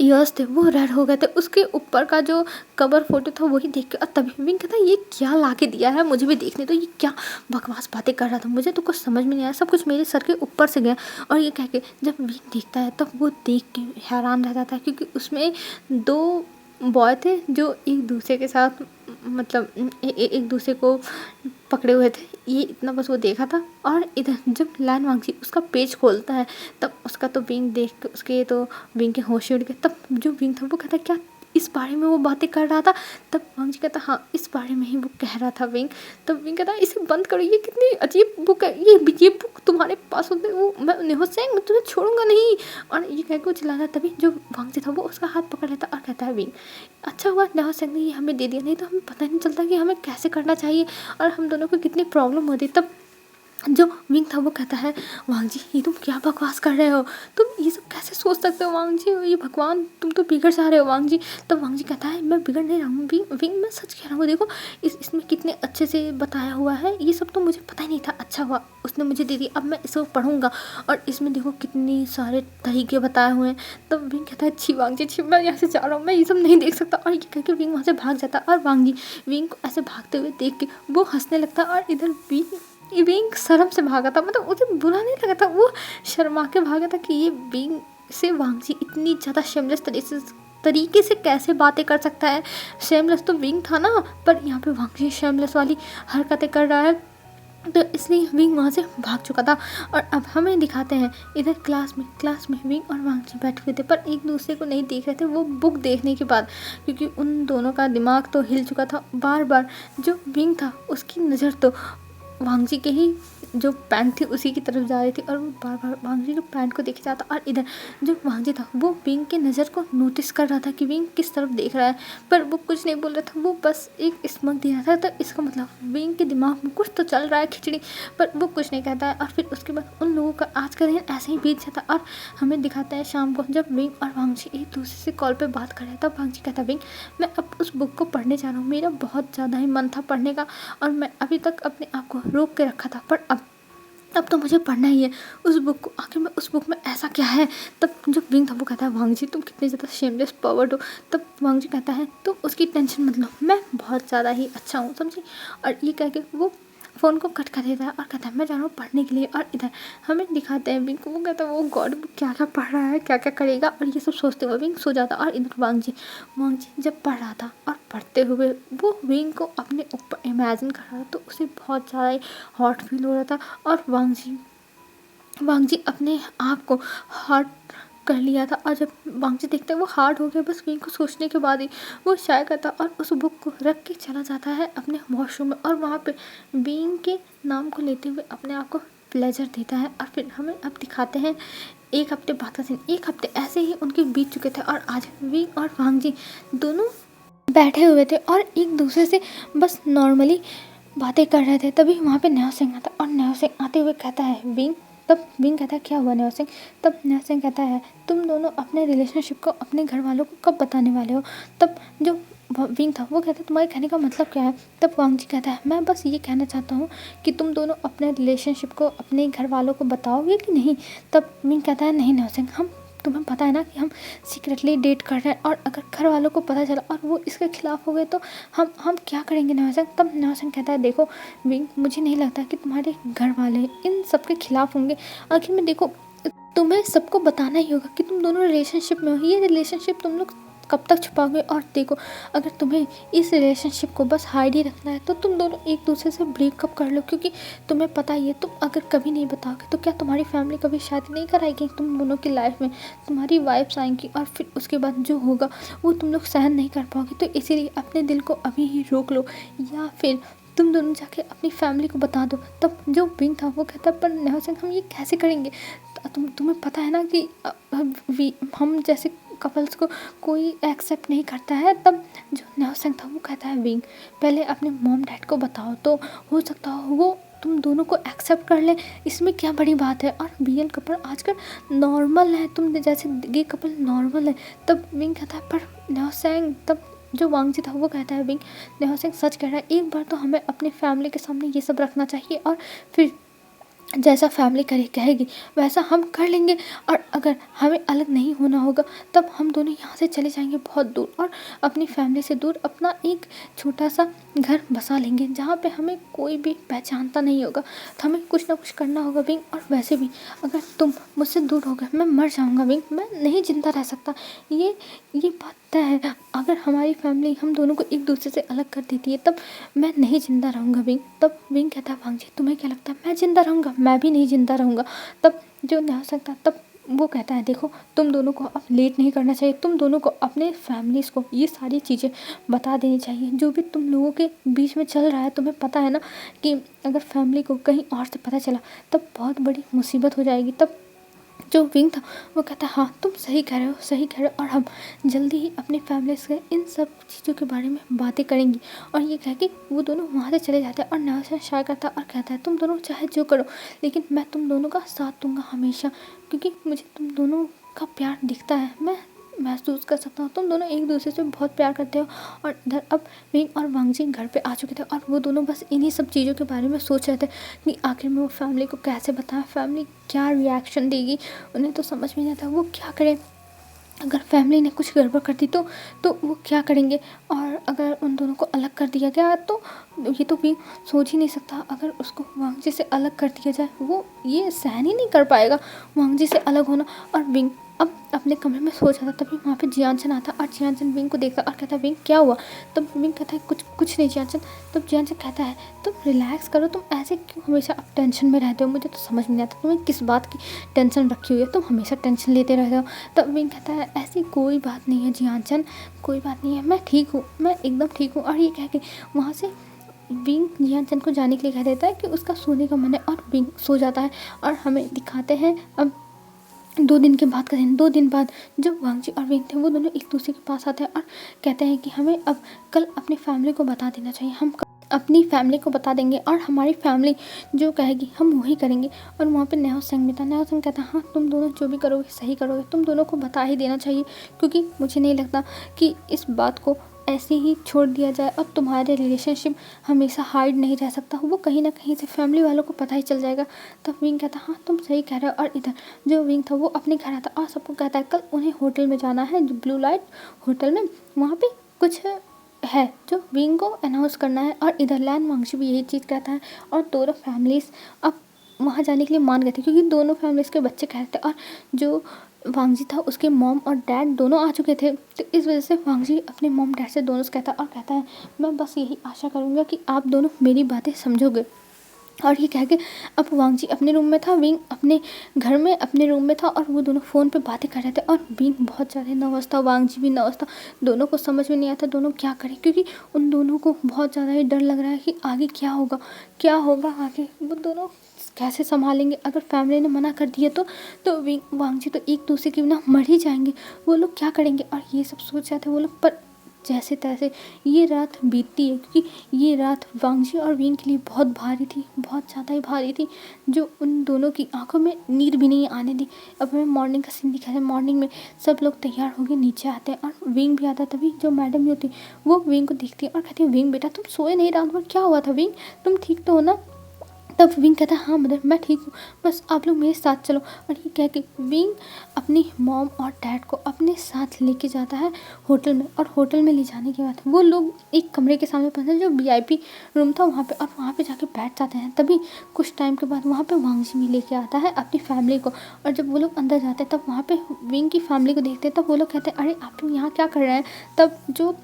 ईयर्स थे वो रेड हो गए थे, उसके ऊपर का जो कवर फोटो था वही देख के, और तभी विंग कहता है, ये क्या ला के दिया है, मुझे भी देखने, तो ये क्या बकवास बातें कर रहा था, मुझे तो कुछ समझ में नहीं आया, सब कुछ मेरे सर के ऊपर से गया। और ये कह के जब विंग देखता है तब वो देख के हैरान रहता था, क्योंकि उसमें 2 बॉय थे जो एक दूसरे के साथ मतलब एक दूसरे को पकड़े हुए थे, ये इतना बस वो देखा था। और इधर जब लान वांगजी उसका पेज खोलता है तब उसका तो विंग देख के उसके तो विंग के होश उड़ गए। तब जो विंग था वो कहता, क्या इस बारे में वो बातें कर रहा था। तब वांगजी कहता, हाँ इस बारे में ही वो कह रहा था विंग। तब विंग कहता, इसे बंद करो, ये कितनी अजीब बुक है, ये बुक तुम्हारे पास होते वो मैं नेहा सिंह मैं तुम्हें छोड़ूंगा नहीं। और ये कह के वो चिल्लाता, तभी जो वांगजी था वो उसका हाथ पकड़ लेता और कहता है, विंग अच्छा हुआ नेहा सिंह ने ये हमें दे दिया, नहीं तो हमें पता नहीं चलता कि हमें कैसे करना चाहिए और हम दोनों को कितनी प्रॉब्लम होती। तब जो विंग था वो कहता है वांग जी ये तुम क्या बकवास कर रहे हो, तुम ये सब कैसे सोच सकते हो वांग जी, ये भगवान तुम तो बिगड़ जा रहे हो वांग जी। तब वांग जी कहता है मैं बिगड़ नहीं रहा हूँ विंग मैं सच कह रहा हूँ, देखो इसमें कितने अच्छे से बताया हुआ है, ये सब तो मुझे पता ही नहीं था, अच्छा हुआ उसने मुझे दे दी, अब मैं इसको पढ़ूंगा और इसमें देखो कितने सारे तरीके बताए हुए हैं। तब विंग कहता है छी वांग जी छी, मैं यहाँ से जा रहा हूँ, मैं ये सब नहीं देख सकता, और ये कह के विंग वहाँ से भाग जाता है। और वांग जी विंग को ऐसे भागते हुए देख के वो हंसने लगता है, और इधर विंग शर्म से भागा था, मतलब उसे बुरा नहीं लगा था, वो शर्मा के भागा था कि ये विंग से वांग जी इतनी ज़्यादा शेमलेस तरीके से कैसे बातें कर सकता है। शेमलेस तो विंग था ना, पर यहाँ पे वांग जी शेमलेस वाली हरकतें कर रहा है, तो इसलिए विंग वहाँ से भाग चुका था। और अब हमें दिखाते हैं इधर क्लास में विंग और वांग जी बैठे हुए थे, पर एक दूसरे को नहीं देख रहे थे, वो बुक देखने के बाद, क्योंकि उन दोनों का दिमाग तो हिल चुका था। बार बार जो विंग था उसकी नज़र तो वांग जी के ही जो पैंट थी उसी की तरफ जा रही थी, और वो बार बार वांग जी के पैंट को देख जाता, और इधर जो वांग जी था वो विंग के नज़र को नोटिस कर रहा था कि विंग किस तरफ देख रहा है, पर वो कुछ नहीं बोल रहा था, वो बस एक स्मक दे रहा था। तो इसका मतलब विंग के दिमाग में कुछ तो चल रहा है खिचड़ी, पर वो कुछ नहीं कहता है। और फिर उसके बाद उन लोगों का आज का दिन ऐसे ही बीत जाता, और हमें दिखाता है शाम को जब विंग और वांग जी एक दूसरे से कॉल पे बात कर रहे हैं, तब वांग जी कहता विंग मैं अब उस बुक को पढ़ने जा रहा हूँ, मेरा बहुत ज़्यादा ही मन था पढ़ने का, और मैं अभी तक अपने आप को रोक के रखा था, पर अब तो मुझे पढ़ना ही है उस बुक को, आखिर में उस बुक में ऐसा क्या है। तब जो विंग था वो कहता है वांग जी तुम कितने ज़्यादा शेमलेस पर्वर्ट हो। तब वांग जी कहता है तुम उसकी टेंशन मत लो, मैं बहुत ज़्यादा ही अच्छा हूँ समझी, और ये कह के वो फ़ोन को कट कर देता है और कहता है मैं जा रहा हूँ पढ़ने के लिए। और इधर हमें दिखाते हैं विंग को, वो कहता है वो गॉड क्या क्या पढ़ रहा है, क्या क्या करेगा, और ये सब सोचते हुए विंग सो जाता। और इधर वांग जी जब पढ़ रहा था और पढ़ते हुए वो विंग को अपने ऊपर इमेजिन कर रहा था, तो उसे बहुत ज़्यादा ही हॉट फील हो रहा था। और वांग जी अपने आप को हार्ड कर लिया था, और जब वांग जी देखते हैं वो हार्ड हो गया, बस विंग को सोचने के बाद ही वो शायर करता और उस बुक को रख के चला जाता है अपने वॉशरूम में, और वहाँ पे विंग के नाम को लेते हुए अपने आप को प्लेजर देता है। और फिर हमें अब दिखाते हैं एक हफ्ते बाद का सीन। एक हफ्ते ऐसे ही उनके बीत चुके थे, और आज विंग और वांग जी दोनों बैठे हुए थे और एक दूसरे से बस नॉर्मली बातें कर रहे थे। तभी वहाँ पे न्याओ सिंह आता, और न्याओ सिंह आते हुए कहता है विंग, तब विंग कहता है क्या हुआ न्याओ सिंह। तब न्याओ सिंह कहता है तुम दोनों अपने रिलेशनशिप को अपने घर वालों को कब बताने वाले हो। तब जो विंग था वो कहता है तुम्हारे कहने का मतलब क्या है। तब वांग जी कहता है मैं बस ये कहना चाहता हूँ कि तुम दोनों अपने रिलेशनशिप को अपने घर वालों को बताओगे कि नहीं। तब विंग कहता है नहीं न्याओ सिंह, हम तुम्हें पता है ना कि हम सीक्रेटली डेट कर रहे हैं, और अगर घर वालों को पता चला और वो इसके खिलाफ हो गए तो हम क्या करेंगे न्याओ सिंह। तब न्याओ सिंह कहता है देखो विंग मुझे नहीं लगता कि तुम्हारे घर वाले इन सब के खिलाफ होंगे, आखिर में देखो तुम्हें सबको बताना ही होगा कि तुम दोनों रिलेशनशिप में हो, ये रिलेशनशिप तुम लोग कब तक छुपाओगे। और देखो अगर तुम्हें इस रिलेशनशिप को बस हाइड ही रखना है तो तुम दोनों एक दूसरे से ब्रेकअप कर लो, क्योंकि तुम्हें पता ही है तुम अगर कभी नहीं बताओगे तो क्या तुम्हारी फैमिली कभी शादी नहीं कराएगी तुम दोनों की लाइफ में, तुम्हारी वाइफ्स आएंगी और फिर उसके बाद जो होगा वो तुम लोग सहन नहीं कर पाओगे। तो इसीलिए अपने दिल को अभी ही रोक लो, या फिर तुम दोनों जाके अपनी फैमिली को बता दो। तब जो विंग था वो कहता पर न्याओ सिंह हम ये कैसे करेंगे, तुम्हें पता है ना कि हम जैसे कपल्स को कोई एक्सेप्ट नहीं करता है। तब जो न्याओ सिंह था वो कहता है विंग पहले अपने मॉम डैड को बताओ, तो हो सकता हो वो तुम दोनों को एक्सेप्ट कर ले, इसमें क्या बड़ी बात है। और BL कपल आजकल नॉर्मल है, तुम जैसे गे कपल नॉर्मल है। तब विंग कहता है पर न्याओ सिंह, तब जो वांग जी था वो कहता है विंग न्याओ सिंह सच कह रहा है, एक बार तो हमें अपने फैमिली के सामने ये सब रखना चाहिए, और फिर जैसा फैमिली कहेगी वैसा हम कर लेंगे। और अगर हमें अलग नहीं होना होगा तब हम दोनों यहाँ से चले जाएंगे बहुत दूर, और अपनी फैमिली से दूर अपना एक छोटा सा घर बसा लेंगे जहाँ पे हमें कोई भी पहचानता नहीं होगा। तो हमें कुछ ना कुछ करना होगा विंग, और वैसे भी अगर तुम मुझसे दूर हो गए मैं मर जाऊँगा विंग, मैं नहीं जिंदा रह सकता। ये बात तय है, अगर हमारी फैमिली हम दोनों को एक दूसरे से अलग कर देती है तब मैं नहीं जिंदा रहूँगा विंग। तब विंग कहता है वांग जी तुम्हें क्या लगता है मैं जिंदा रहूँगा, मैं भी नहीं जिंदा रहूँगा। तब जो न्याओ सिंह था तब वो कहता है देखो तुम दोनों को अब लेट नहीं करना चाहिए, तुम दोनों को अपने फैमिलीज़ को ये सारी चीज़ें बता देनी चाहिए जो भी तुम लोगों के बीच में चल रहा है। तुम्हें पता है ना कि अगर फैमिली को कहीं और से पता चला तब बहुत बड़ी मुसीबत हो जाएगी। तब जो विंग था वो कहता है हाँ तुम सही कह रहे हो, सही कह रहे हो, और हम जल्दी ही अपनी फैमिली से इन सब चीज़ों के बारे में बातें करेंगी। और ये कह के वो दोनों वहाँ से चले जाते हैं और नौशन शाय करता है और कहता है तुम दोनों चाहे जो करो लेकिन मैं तुम दोनों का साथ दूंगा हमेशा, क्योंकि मुझे तुम दोनों का प्यार दिखता है, मैं महसूस कर सकता हूँ, तुम दोनों एक दूसरे से बहुत प्यार करते हो। और इधर अब विंग और वांगजी घर पे आ चुके थे और वो दोनों बस इन्हीं सब चीज़ों के बारे में सोच रहे थे कि आखिर में वो फैमिली को कैसे बताएं, फैमिली क्या रिएक्शन देगी। उन्हें तो समझ में नहीं आता वो क्या करें, अगर फैमिली ने कुछ गड़बड़ कर दी तो वो क्या करेंगे, और अगर उन दोनों को अलग कर दिया गया तो ये तो भी सोच ही नहीं सकता। अगर उसको वांगजी से अलग कर दिया जाए वो ये सहन ही नहीं कर पाएगा वांगजी से अलग होना। और विंग अब अपने कमरे में सो जाता, तभी वहाँ पे जियानचन आता और जियानचन विंग को देखता और कहता है विंग क्या हुआ। तब विंग कहता है कुछ नहीं जियानचन। तब जियानचन कहता है तुम रिलैक्स करो, तुम ऐसे क्यों हमेशा अब टेंशन में रहते हो, मुझे तो समझ में नहीं आता तुम्हें किस बात की टेंशन रखी हुई है, तुम हमेशा टेंशन लेते रहते हो। तब विंग कहता है ऐसी कोई बात नहीं है जियानचन, कोई बात नहीं है, मैं ठीक हूँ, मैं एकदम ठीक हूँ। और ये कह के वहाँ से विंग जियानचन को जाने के लिए कह देता है कि उसका सोने का मन है, और विंग सो जाता है। और हमें दिखाते हैं अब 2 दिन के बाद का दिन। 2 दिन बाद जो वांगजी और विंग थे वो दोनों एक दूसरे के पास आते हैं और कहते हैं कि हमें अब कल अपनी फैमिली को बता देना चाहिए, हम अपनी फैमिली को बता देंगे और हमारी फैमिली जो कहेगी हम वही करेंगे। और वहाँ पे न्याओ सेंग भी था। न्याओ सेंग कहता है हाँ तुम दोनों जो भी करोगे सही करोगे, तुम दोनों को बता ही देना चाहिए, क्योंकि मुझे नहीं लगता कि इस बात को ऐसे ही छोड़ दिया जाए और तुम्हारे रिलेशनशिप हमेशा हाइड नहीं रह सकता, वो कहीं ना कहीं से फैमिली वालों को पता ही चल जाएगा। तब विंग कहता हाँ तुम सही कह रहे हो। और इधर जो विंग था वो अपने घर आता और सबको कहता है कल उन्हें होटल में जाना है, जो ब्लू लाइट होटल में, वहाँ पे कुछ है जो विंग को अनाउंस करना है। और इधर लैन वांगजी भी यही चीज़ कहता है और दोनों फैमिलीज़ अब वहाँ जाने के लिए मान गए थे, क्योंकि दोनों फैमिलीज़ के बच्चे कह रहे थे और जो वांगजी था उसके मॉम और डैड दोनों आ चुके थे। तो इस वजह से वांगजी अपने मॉम डैड से दोनों से कहता है और कहता है मैं बस यही आशा करूँगा कि आप दोनों मेरी बातें समझोगे। और ये कह के अब वांगजी अपने रूम में था, विंग अपने घर में अपने रूम में था और वो दोनों फ़ोन पे बातें कर रहे थे। और विंग बहुत ज़्यादा नर्वस था, वांगजी भी नर्वस था, दोनों को समझ में नहीं आता दोनों क्या करें, क्योंकि उन दोनों को बहुत ज़्यादा ही डर लग रहा है कि आगे क्या होगा आगे, वो दोनों कैसे संभालेंगे। अगर फैमिली ने मना कर दिया तो विंग वांगजी तो एक दूसरे के बिना मर ही जाएंगे, वो लोग क्या करेंगे। और ये सब सोच रहे थे वो लोग, पर जैसे तैसे ये रात बीतती है, क्योंकि ये रात वांगजी और विंग के लिए बहुत भारी थी, बहुत ज़्यादा ही भारी थी, जो उन दोनों की आंखों में नींद भी नहीं आने दी। अब हमें मॉर्निंग का सीन दिखा है। मॉर्निंग में सब लोग तैयार होकर नीचे आते हैं और विंग भी आता है। तभी जो मैडम भी होती वो विंग को देखती है और कहती है विंग बेटा तुम सोए नहीं, रात भर क्या हुआ था, विंग तुम ठीक तो हो ना। तब विंग कहता है हाँ मदर मैं ठीक हूँ, बस आप लोग मेरे साथ चलो। और ये कह के विंग अपनी मॉम और डैड को अपने साथ लेके जाता है होटल में। और होटल में ले जाने के बाद वो लोग एक कमरे के सामने पहुंचते हैं जो वीआईपी रूम था वहाँ पे, और वहाँ पे जाके बैठ जाते हैं। तभी कुछ टाइम के बाद वहाँ पे वांगजी भी लेके आता है अपनी फैमिली को। और जब वो लोग अंदर जाते हैं तब वहाँ पे विंग की फैमिली को देखते हैं, तब वो लोग कहते हैं अरे आप लोग यहाँ क्या कर रहे हैं। तब जो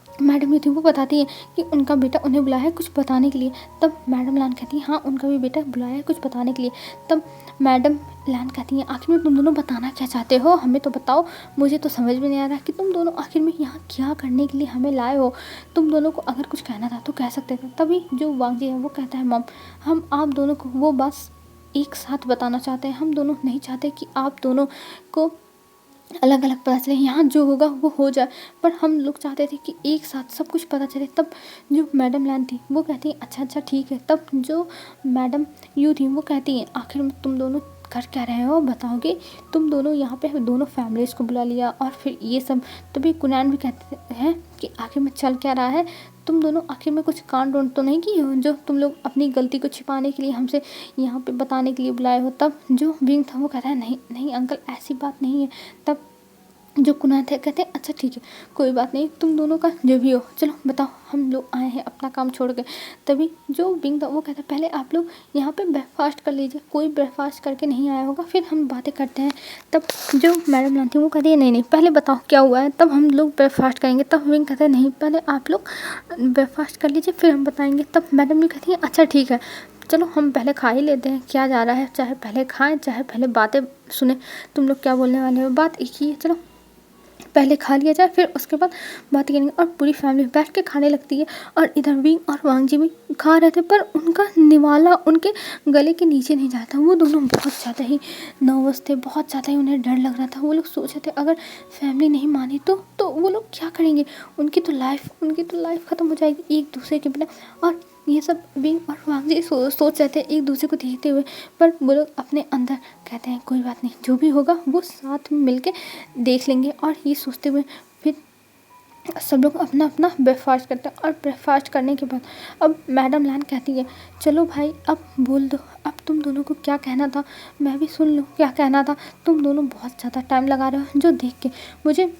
मैडम जो थी वो बताती है कि उनका बेटा उन्हें बुलाया है कुछ बताने के लिए। तब मैडम लान कहती है हाँ उनका भी बेटा बुलाया है कुछ बताने के लिए। तब मैडम लान कहती हैं आखिर में तुम दोनों बताना क्या चाहते हो, हमें तो बताओ, मुझे तो समझ में नहीं आ रहा कि तुम दोनों आखिर में यहाँ क्या करने के लिए हमें लाए हो। तुम दोनों को अगर कुछ कहना था तो कह सकते थे। तभी जो वांगजी है वो कहता है मॉम हम आप दोनों को वो बस एक साथ बताना चाहते हैं, हम दोनों नहीं चाहते कि आप दोनों को अलग अलग पता चले, यहाँ जो होगा वो हो जाए, पर हम लोग चाहते थे कि एक साथ सब कुछ पता चले। तब जो मैडम लैन थी वो कहती है अच्छा ठीक है। तब जो मैडम यू थी वो कहती हैं आखिर में तुम दोनों कर क्या रहे हो बताओगे, तुम दोनों यहाँ पे दोनों फैमिलीज़ को बुला लिया और फिर ये सब। तभी कुनैन भी कहते हैं कि आखिर में चल क्या रहा है, तुम दोनों आखिर में कुछ कांड वांड तो नहीं किए हो जो तुम लोग अपनी गलती को छिपाने के लिए हमसे यहाँ पे बताने के लिए बुलाए हो। तब जो विंग था वो कहता है नहीं नहीं अंकल ऐसी बात नहीं है। तब जो कुनाल थे कहते हैं अच्छा ठीक है कोई बात नहीं, तुम दोनों का जो भी हो चलो बताओ, हम लोग आए हैं अपना काम छोड़ के। तभी जो विंग था वो कहता है पहले आप लोग यहाँ पे ब्रेकफास्ट कर लीजिए, कोई ब्रेकफास्ट करके नहीं आया होगा, फिर हम बातें करते हैं। तब जो मैडम लान थी वो कहती है नहीं पहले बताओ क्या हुआ है, तब हम लोग ब्रेकफास्ट करेंगे। तब विंग कहता है नहीं पहले आप लोग ब्रेकफास्ट कर लीजिए फिर हम बताएंगे। तब मैडम भी कहती है अच्छा ठीक है चलो हम पहले खा ही लेते हैं, क्या जा रहा है, चाहे पहले खाएं चाहे पहले बातें सुने, तुम लोग क्या बोलने वाले हो, बात एक ही है चलो। पहले खा लिया जाए, फिर उसके बाद बात करेंगे। और पूरी फैमिली बैठ के खाने लगती है और इधर विंग और वांग जी भी खा रहे थे, पर उनका निवाला उनके गले के नीचे नहीं जाता। वो दोनों बहुत ज़्यादा ही नर्वस थे, बहुत ज़्यादा ही उन्हें डर लग रहा था। वो लोग सोच रहे थे अगर फैमिली नहीं मानी तो वो लोग क्या करेंगे, उनकी तो लाइफ ख़त्म हो जाएगी एक दूसरे के बिना। और ये सब विंग और वांग जी सोच रहे थे एक दूसरे को देखते हुए, पर वो लोग अपने अंदर कहते हैं कोई बात नहीं, जो भी होगा वो साथ में मिलके देख लेंगे। और ये सोचते हुए फिर सब लोग अपना अपना ब्रेकफास्ट करते हैं। और ब्रेकफास्ट करने के बाद अब मैडम लान कहती है चलो भाई अब बोल दो, अब तुम दोनों को क्या कहना था, मैं भी सुन लूँ क्या कहना था। तुम दोनों बहुत ज़्यादा टाइम लगा रहे हो, जो देख के मुझे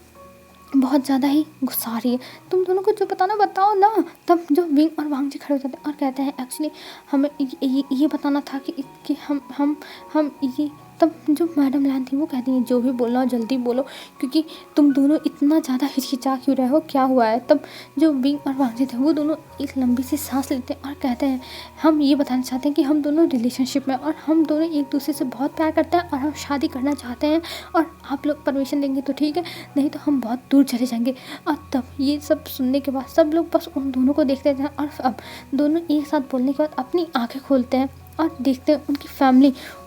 बहुत ज़्यादा ही गुस्सा आ रही है। तुम दोनों को जो बताना बताओ ना। तब जो विंग और वांग जी खड़े हो जाते हैं और कहते हैं एक्चुअली हमें ये बताना था कि हम ये। तब जो मैडम लान थी वो कहती हैं जो भी बोलना हो जल्दी बोलो, क्योंकि तुम दोनों इतना ज़्यादा हिचकिचा क्यों रहे हो, क्या हुआ है। तब जो विंग और वांग जी थे वो दोनों एक लंबी सी सांस लेते हैं और कहते हैं हम ये बताना चाहते हैं कि हम दोनों रिलेशनशिप में, और हम दोनों एक दूसरे से बहुत प्यार करते हैं और हम शादी करना चाहते हैं। और आप लोग परमिशन देंगे तो ठीक है, नहीं तो हम बहुत दूर चले जाएंगे। और तब ये सब सुनने के बाद सब लोग बस उन दोनों को देखते हैं और अब दोनों एक साथ बोलने के बाद अपनी आंखें खोलते हैं और देखते हैं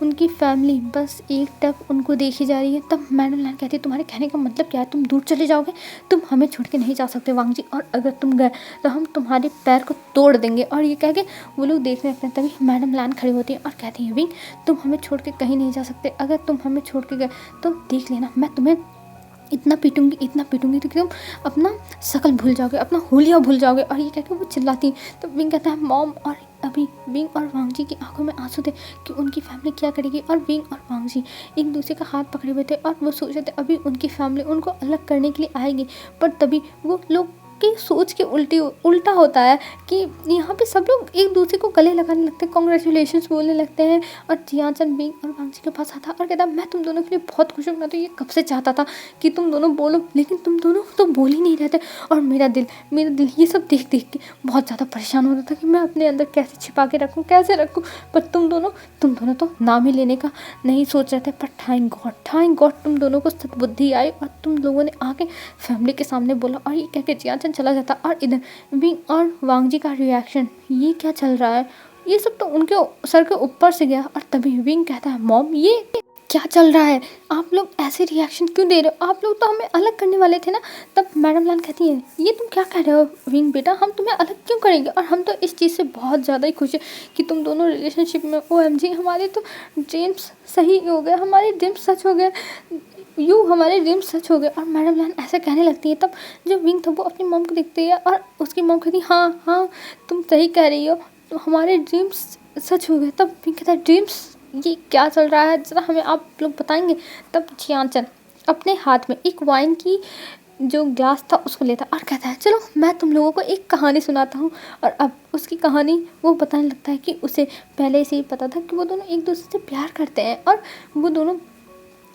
उनकी फैमिली बस एक टक उनको देखी जा रही है। तब मैडम लान कहती है तुम्हारे कहने का मतलब क्या है, तुम दूर चले जाओगे, तुम हमें छोड़ के नहीं जा सकते वांग जी, और अगर तुम गए तो हम तुम्हारे पैर को तोड़ देंगे। और ये कह के वो लोग देखने लगते हैं। तभी मैडम लान खड़ी होती है और कहती है विंग तुम हमें छोड़ के कहीं नहीं जा सकते, अगर तुम हमें छोड़ के गए तो देख लेना मैं तुम्हें इतना पीटूंगी तो कि तुम अपना शकल भूल जाओगे, अपना होलिया भूल जाओगे। और ये कहकर वो चिल्लाती। तो विंग कहता है मॉम, और अभी विंग और वांग जी की आंखों में आंसू थे कि उनकी फैमिली क्या करेगी। और विंग और वांग जी एक दूसरे का हाथ पकड़े हुए थे और वो सोच रहे थे अभी उनकी फैमिली उनको अलग करने के लिए आएगी। पर तभी वो लोग की सोच के उल्टा होता है कि यहाँ पे सब लोग एक दूसरे को गले लगाने लगते हैं, कॉन्ग्रेचुलेशंस बोलने लगते हैं। और जियाचन विंग और वांग जी के पास आता और कहता मैं तुम दोनों के लिए बहुत खुश हूँ, मैं तो ये कब से चाहता था कि तुम दोनों बोलो, लेकिन तुम दोनों तो बोल ही नहीं रहते। और मेरा दिल ये सब देख के बहुत ज़्यादा परेशान हो रहा था कि मैं अपने अंदर कैसे छिपा के रखूँ, कैसे रखूँ। पर तुम दोनों तो नाम ही लेने का नहीं सोच रहे थे। पर थैंक गॉड तुम दोनों को सद्बुद्धि आई और तुम लोगों ने आके फैमिली के सामने बोला। और ये कह के जियाचन चला जाता। और इधर विंग और वांग जी का रिएक्शन, ये क्या चल रहा है, ये सब तो उनके सर के ऊपर से गया। और तभी विंग कहता है मॉम ये क्या चल रहा है, आप लोग ऐसे रिएक्शन क्यों दे रहे हो, आप लोग तो हमें अलग करने वाले थे ना। तब मैडम लान कहती है ये तुम क्या कह रहे हो विंग बेटा, हम तुम्हें अलग क्यों करेंगे, और हम तो इस चीज़ से बहुत ज़्यादा ही खुश है कि तुम दोनों रिलेशनशिप में। OMG हमारे तो ड्रीम्स सही हो गए, हमारे ड्रीम्स सच हो गए, हमारे ड्रीम्स सच हो गए। और मैडम लान ऐसे कहने लगती है। तब जो विंग था वो अपनी मॉम को देखती है और उसकी मॉम कहती है हाँ तुम सही कह रही हो, तो हमारे ड्रीम्स सच हो गए। तब विंग कहता है ड्रीम्स, ये क्या चल रहा है, ज़रा हमें आप लोग बताएंगे। तब जियाचन अपने हाथ में एक वाइन की जो ग्लास था उसको लेता और कहता है चलो मैं तुम लोगों को एक कहानी सुनाता हूँ। और अब उसकी कहानी वो बताने लगता है कि उसे पहले से ही पता था कि वो दोनों एक दूसरे से प्यार करते हैं और वो दोनों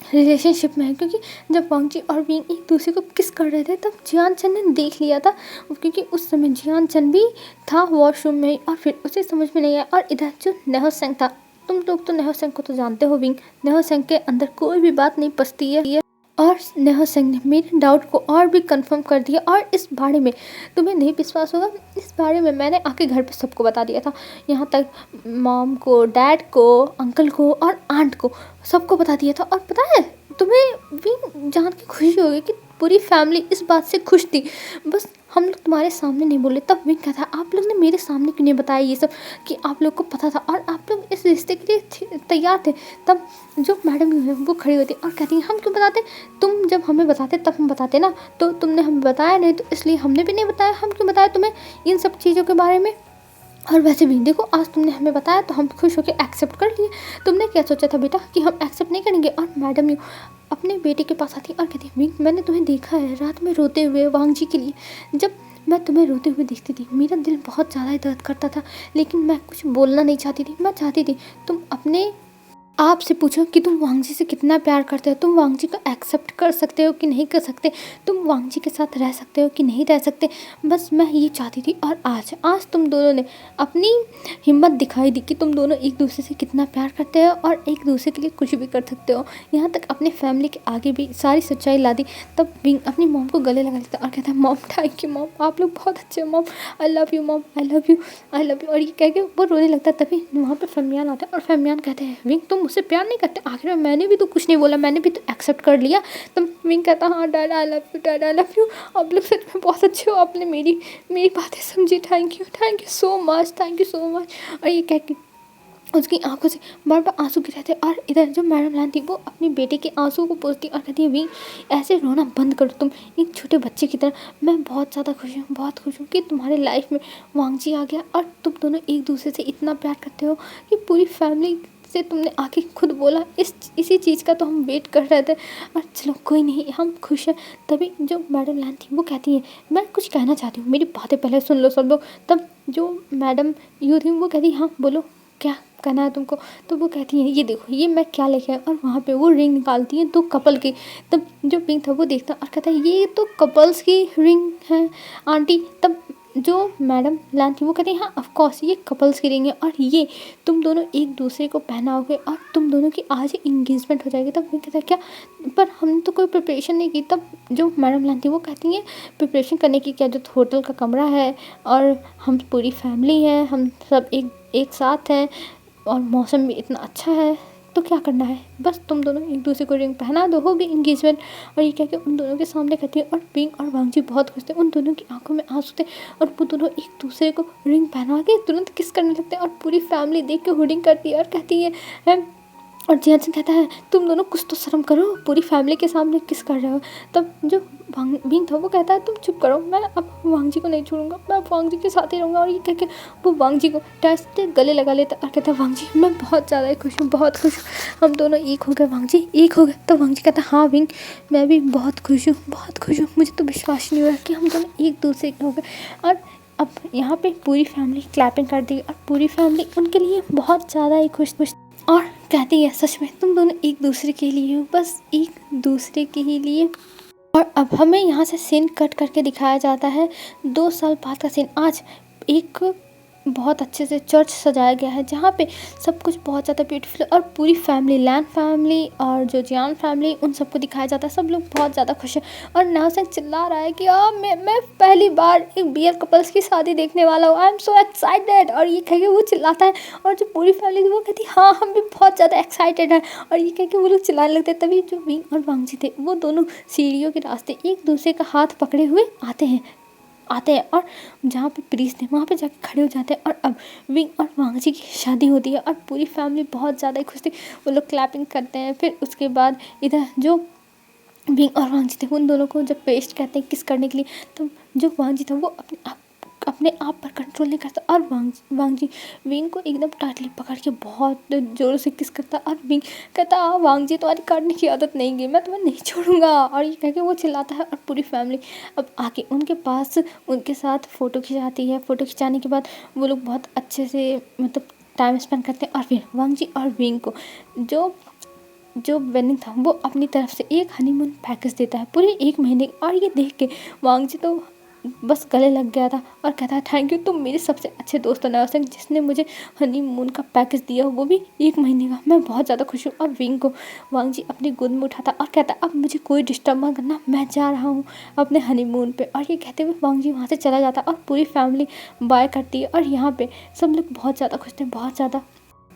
रिलेशनशिप में है। क्योंकि जब वांग जी और विंग एक दूसरे को किस कर रहे थे तब जियाचन ने देख लिया था, क्योंकि उस समय जियाचन भी था वॉशरूम में और फिर उसे समझ में नहीं आया। और इधर जो नेहो सेंग था, तुम लोग तो नेहो सेंग को तो जानते हो विंग, नेहो सेंग के अंदर कोई भी बात नहीं पसती है। और नेहो सेंग ने मेरे डाउट को और भी कंफर्म कर दिया। और इस बारे में तुम्हें नहीं विश्वास होगा, इस बारे में मैंने आके घर पे सबको बता दिया था, यहाँ तक मॉम को, डैड को, अंकल को और आंट को, सबको बता दिया था। और पता है तुम्हें भी जान के खुशी होगी कि पूरी फैमिली इस बात से खुश थी, बस हम लोग तुम्हारे सामने नहीं बोले। तब विंग कहता है आप लोग ने मेरे सामने क्यों नहीं बताया ये सब, कि आप लोग को पता था और आप लोग इस रिश्ते के लिए तैयार थे। तब जो मैडम है वो खड़ी होती और कहती है हम क्यों बताते, तुम जब हमें बताते तब हम बताते ना, तो तुमने हमें बताया नहीं तो इसलिए हमने भी नहीं बताया, हम क्यों बताया तुम्हें इन सब चीज़ों के बारे में। और वैसे भी देखो आज तुमने हमें बताया तो हम खुश होकर एक्सेप्ट कर लिए, तुमने क्या सोचा था बेटा कि हम एक्सेप्ट नहीं करेंगे। और मैडम यू अपने बेटे के पास आती और कहती विंग मैंने तुम्हें देखा है रात में रोते हुए वांग जी के लिए, जब मैं तुम्हें रोते हुए देखती थी मेरा दिल बहुत ज़्यादा दर्द करता था, लेकिन मैं कुछ बोलना नहीं चाहती थी, मैं चाहती थी तुम अपने आपसे पूछो कि तुम वांगजी से कितना प्यार करते हो, तुम वांगजी को एक्सेप्ट कर सकते हो कि नहीं कर सकते, तुम वांगजी के साथ रह सकते हो कि नहीं रह सकते। बस मैं ये चाहती थी और आज आज तुम दोनों ने अपनी हिम्मत दिखाई दी कि तुम दोनों एक दूसरे से कितना प्यार करते हो और एक दूसरे के लिए कुछ भी कर सकते हो। यहाँ तक अपने फैमिली के आगे भी सारी सच्चाई ला दी। तब विंग अपनी मॉम को गले लगा लेता और कहता है मॉम थैंक यू मॉम, आप लोग बहुत अच्छे हो mom, I love you mom, I love you, I love you. और ये कह के वो रोने लगता है। तभी वहाँ पे फमियान आता है और फमियान कहते हैं विंग तुम मुझसे प्यार नहीं करते, आखिर में मैंने भी तो कुछ नहीं बोला, मैंने भी तो एक्सेप्ट कर लिया। तब विंग कहता हाँ dad I love you, dad I love you, आप लोग सच में बहुत अच्छे हो, आपने मेरी मेरी बातें समझी, thank you so much, thank you so much. और ये कह के उसकी आंखों से बार बार आंसू गिर रहे थे। और इधर जो मैडम लान थी वो अपने बेटे के आंसू को पोंछती और कहती है विंग ऐसे रोना बंद करो तुम एक छोटे बच्चे की तरह। मैं बहुत ज़्यादा खुश हूँ, बहुत खुश हूँ कि तुम्हारे लाइफ में वांगजी आ गया और तुम दोनों एक दूसरे से इतना प्यार करते हो कि पूरी फैमिली से तुमने आके खुद बोला। इसी चीज़ का तो हम वेट कर रहे थे और चलो कोई नहीं, हम खुश हैं। तभी जो मैडम लान थी वो कहती है मैं कुछ कहना चाहती हूँ, मेरी बातें पहले सुन लो सब लोग। तब जो मैडम यू थी वो कहती हाँ बोलो क्या कहना है तुमको। तो वो कहती है ये देखो ये मैं क्या लेके आई, और वहाँ पे वो रिंग निकालती है 2 कपल की। तब जो पिंक था वो देखता और कहता है ये तो कपल्स की रिंग है आंटी। तब जो मैडम लान थी वो कहती है हाँ ऑफ कोर्स ये कपल्स की रिंग है और ये तुम दोनों एक दूसरे को पहनाओगे और तुम दोनों की आज ही इंगेजमेंट हो जाएगी। तब वो कहता है क्या, पर हमने तो कोई प्रिपरेशन नहीं की। तब जो मैडम लान थी वो कहती हैं प्रिपरेशन करने की क्या, जो होटल का कमरा है और हम पूरी फैमिली है, हम सब एक साथ हैं और मौसम भी इतना अच्छा है, तो क्या करना है, बस तुम दोनों एक दूसरे को रिंग पहना दो, होगी इंगेजमेंट। और ये कह के उन दोनों के सामने कहती है और पिंक और वांगजी बहुत खुश थे, उन दोनों की आंखों में आंसू थे और वो दोनों एक दूसरे को रिंग पहना के तुरंत किस करने लगते हैं। और पूरी फैमिली देख के हुडिंग करती है और कहती है और जियान कहता है तुम दोनों कुछ तो शर्म करो, पूरी फैमिली के सामने किस कर रहे हो। तब जो विंग था वो कहता है तुम चुप करो, मैं अब वांगजी को नहीं छोड़ूंगा, मैं वांगजी के साथ ही रहूँगा। और ये कह के वो वांगजी को टच गले लगा लेता और कहता है वांगजी मैं बहुत ज़्यादा खुश हूँ, बहुत खुश हूँ, हम दोनों एक हो गए वांगजी, एक हो गए। तो वांगजी कहता है हाँ विंग मैं भी बहुत खुश हूँ, बहुत खुश हूँ, मुझे तो विश्वास नहीं हो रहा कि हम दोनों एक दूसरे के हो गए। और अब यहाँ पे पूरी फैमिली क्लैपिंग कर दी और पूरी फैमिली उनके लिए बहुत ज़्यादा ही खुश और कहती है सच में तुम दोनों एक दूसरे के लिए हो, बस एक दूसरे के ही लिए। और अब हमें यहाँ से सीन कट करके दिखाया जाता है 2 साल बाद का सीन। आज एक बहुत अच्छे से चर्च सजाया गया है जहाँ पे सब कुछ बहुत ज़्यादा ब्यूटीफुल है और पूरी फैमिली लैन फैमिली और जो जियान फैमिली उन सबको दिखाया जाता है। सब लोग बहुत ज़्यादा खुश हैं और नासिक चिल्ला रहा है कि मैं पहली बार एक बीयर कपल्स की शादी देखने वाला हूँ, आई एम सो एक्साइटेड। और ये कह के वो चिल्लाता है और जो पूरी फैमिली थी वो कहती है हाँ हम भी बहुत ज़्यादा एक्साइटेड हैं। और ये कह के वो लोग चिल्लाने लगते हैं। तभी जो विंग और वांगजी थे वो दोनों सीढ़ियों के रास्ते एक दूसरे का हाथ पकड़े हुए आते हैं और जहाँ पे प्रीस्ट है वहाँ पे जाके खड़े हो जाते हैं। और अब विंग और वांगजी की शादी होती है और पूरी फैमिली बहुत ज़्यादा खुश थी, वो लोग क्लैपिंग करते हैं। फिर उसके बाद इधर जो विंग और वांगजी थे उन दोनों को जब पेस्ट कहते हैं किस करने के लिए, तो जो वांगजी था वो अपने आप पर कंट्रोल नहीं करता और वांगजी विंग को एकदम टाइटली पकड़ के बहुत ज़ोर से किस करता और विंग कहता वांगजी तुम्हारी काटने की आदत नहीं गई, मैं तुम्हें नहीं छोड़ूंगा। और ये कह के वो चिल्लाता है और पूरी फैमिली अब आके उनके पास उनके साथ फ़ोटो खिंचाती है। फ़ोटो खिंचाने के बाद वो लोग बहुत अच्छे से मतलब टाइम स्पेंड करते हैं। और फिर वांगजी और विंग को जो वेनिंग था वो अपनी तरफ से एक हनीमून पैकेज देता है पूरे 1 महीने। और ये देख के वांगजी तो बस गले लग गया था और कहता है थैंक यू, तुम मेरे सबसे अच्छे दोस्त हो नवसिंह, जिसने मुझे हनीमून का पैकेज दिया वो भी 1 महीने का, मैं बहुत ज़्यादा खुश हूँ। और विंग को वांगजी अपनी गोद में उठाता और कहता अब मुझे कोई डिस्टर्ब मत करना, मैं जा रहा हूँ अपने हनीमून पे। और ये कहते हुए वांगजी वहाँ से चला जाता और पूरी फैमिली बाय करती है। और यहाँ पे सब लोग बहुत ज़्यादा खुश थे, बहुत ज़्यादा।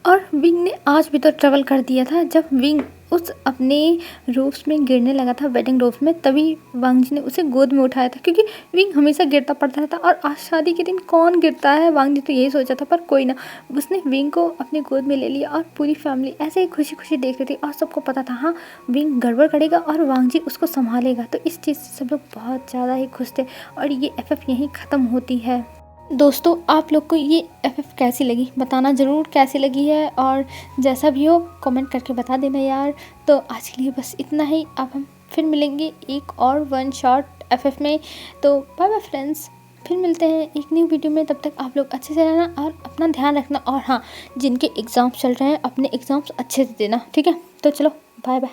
और विंग ने आज भी तो ट्रेवल कर दिया था जब विंग उस अपने रोप्स में गिरने लगा था, वेडिंग रोप्स में, तभी वांगजी ने उसे गोद में उठाया था क्योंकि विंग हमेशा गिरता पड़ता रहता। और आज शादी के दिन कौन गिरता है, वांगजी तो यही सोचा था, पर कोई ना, उसने विंग को अपने गोद में ले लिया और पूरी फैमिली ऐसे ही खुशी खुशी देख रही थी। और सबको पता था हाँ विंग गड़बड़ करेगा और वांगजी उसको संभालेगा, तो इस चीज़ से सब लोग बहुत ज़्यादा ही खुश थे। और ये FF यहीं ख़त्म होती है। दोस्तों आप लोग को ये FF कैसी लगी बताना ज़रूर, कैसी लगी है, और जैसा भी हो कमेंट करके बता देना यार। तो आज के लिए बस इतना ही, अब हम फिर मिलेंगे एक और वन शॉट FF में। तो बाय बाय फ्रेंड्स। फिर मिलते हैं एक न्यू वीडियो में, तब तक आप लोग अच्छे से रहना और अपना ध्यान रखना। और हाँ, जिनके एग्ज़ाम्स चल रहे हैं अपने एग्ज़ाम्स अच्छे से देना, ठीक है। तो चलो बाय बाय।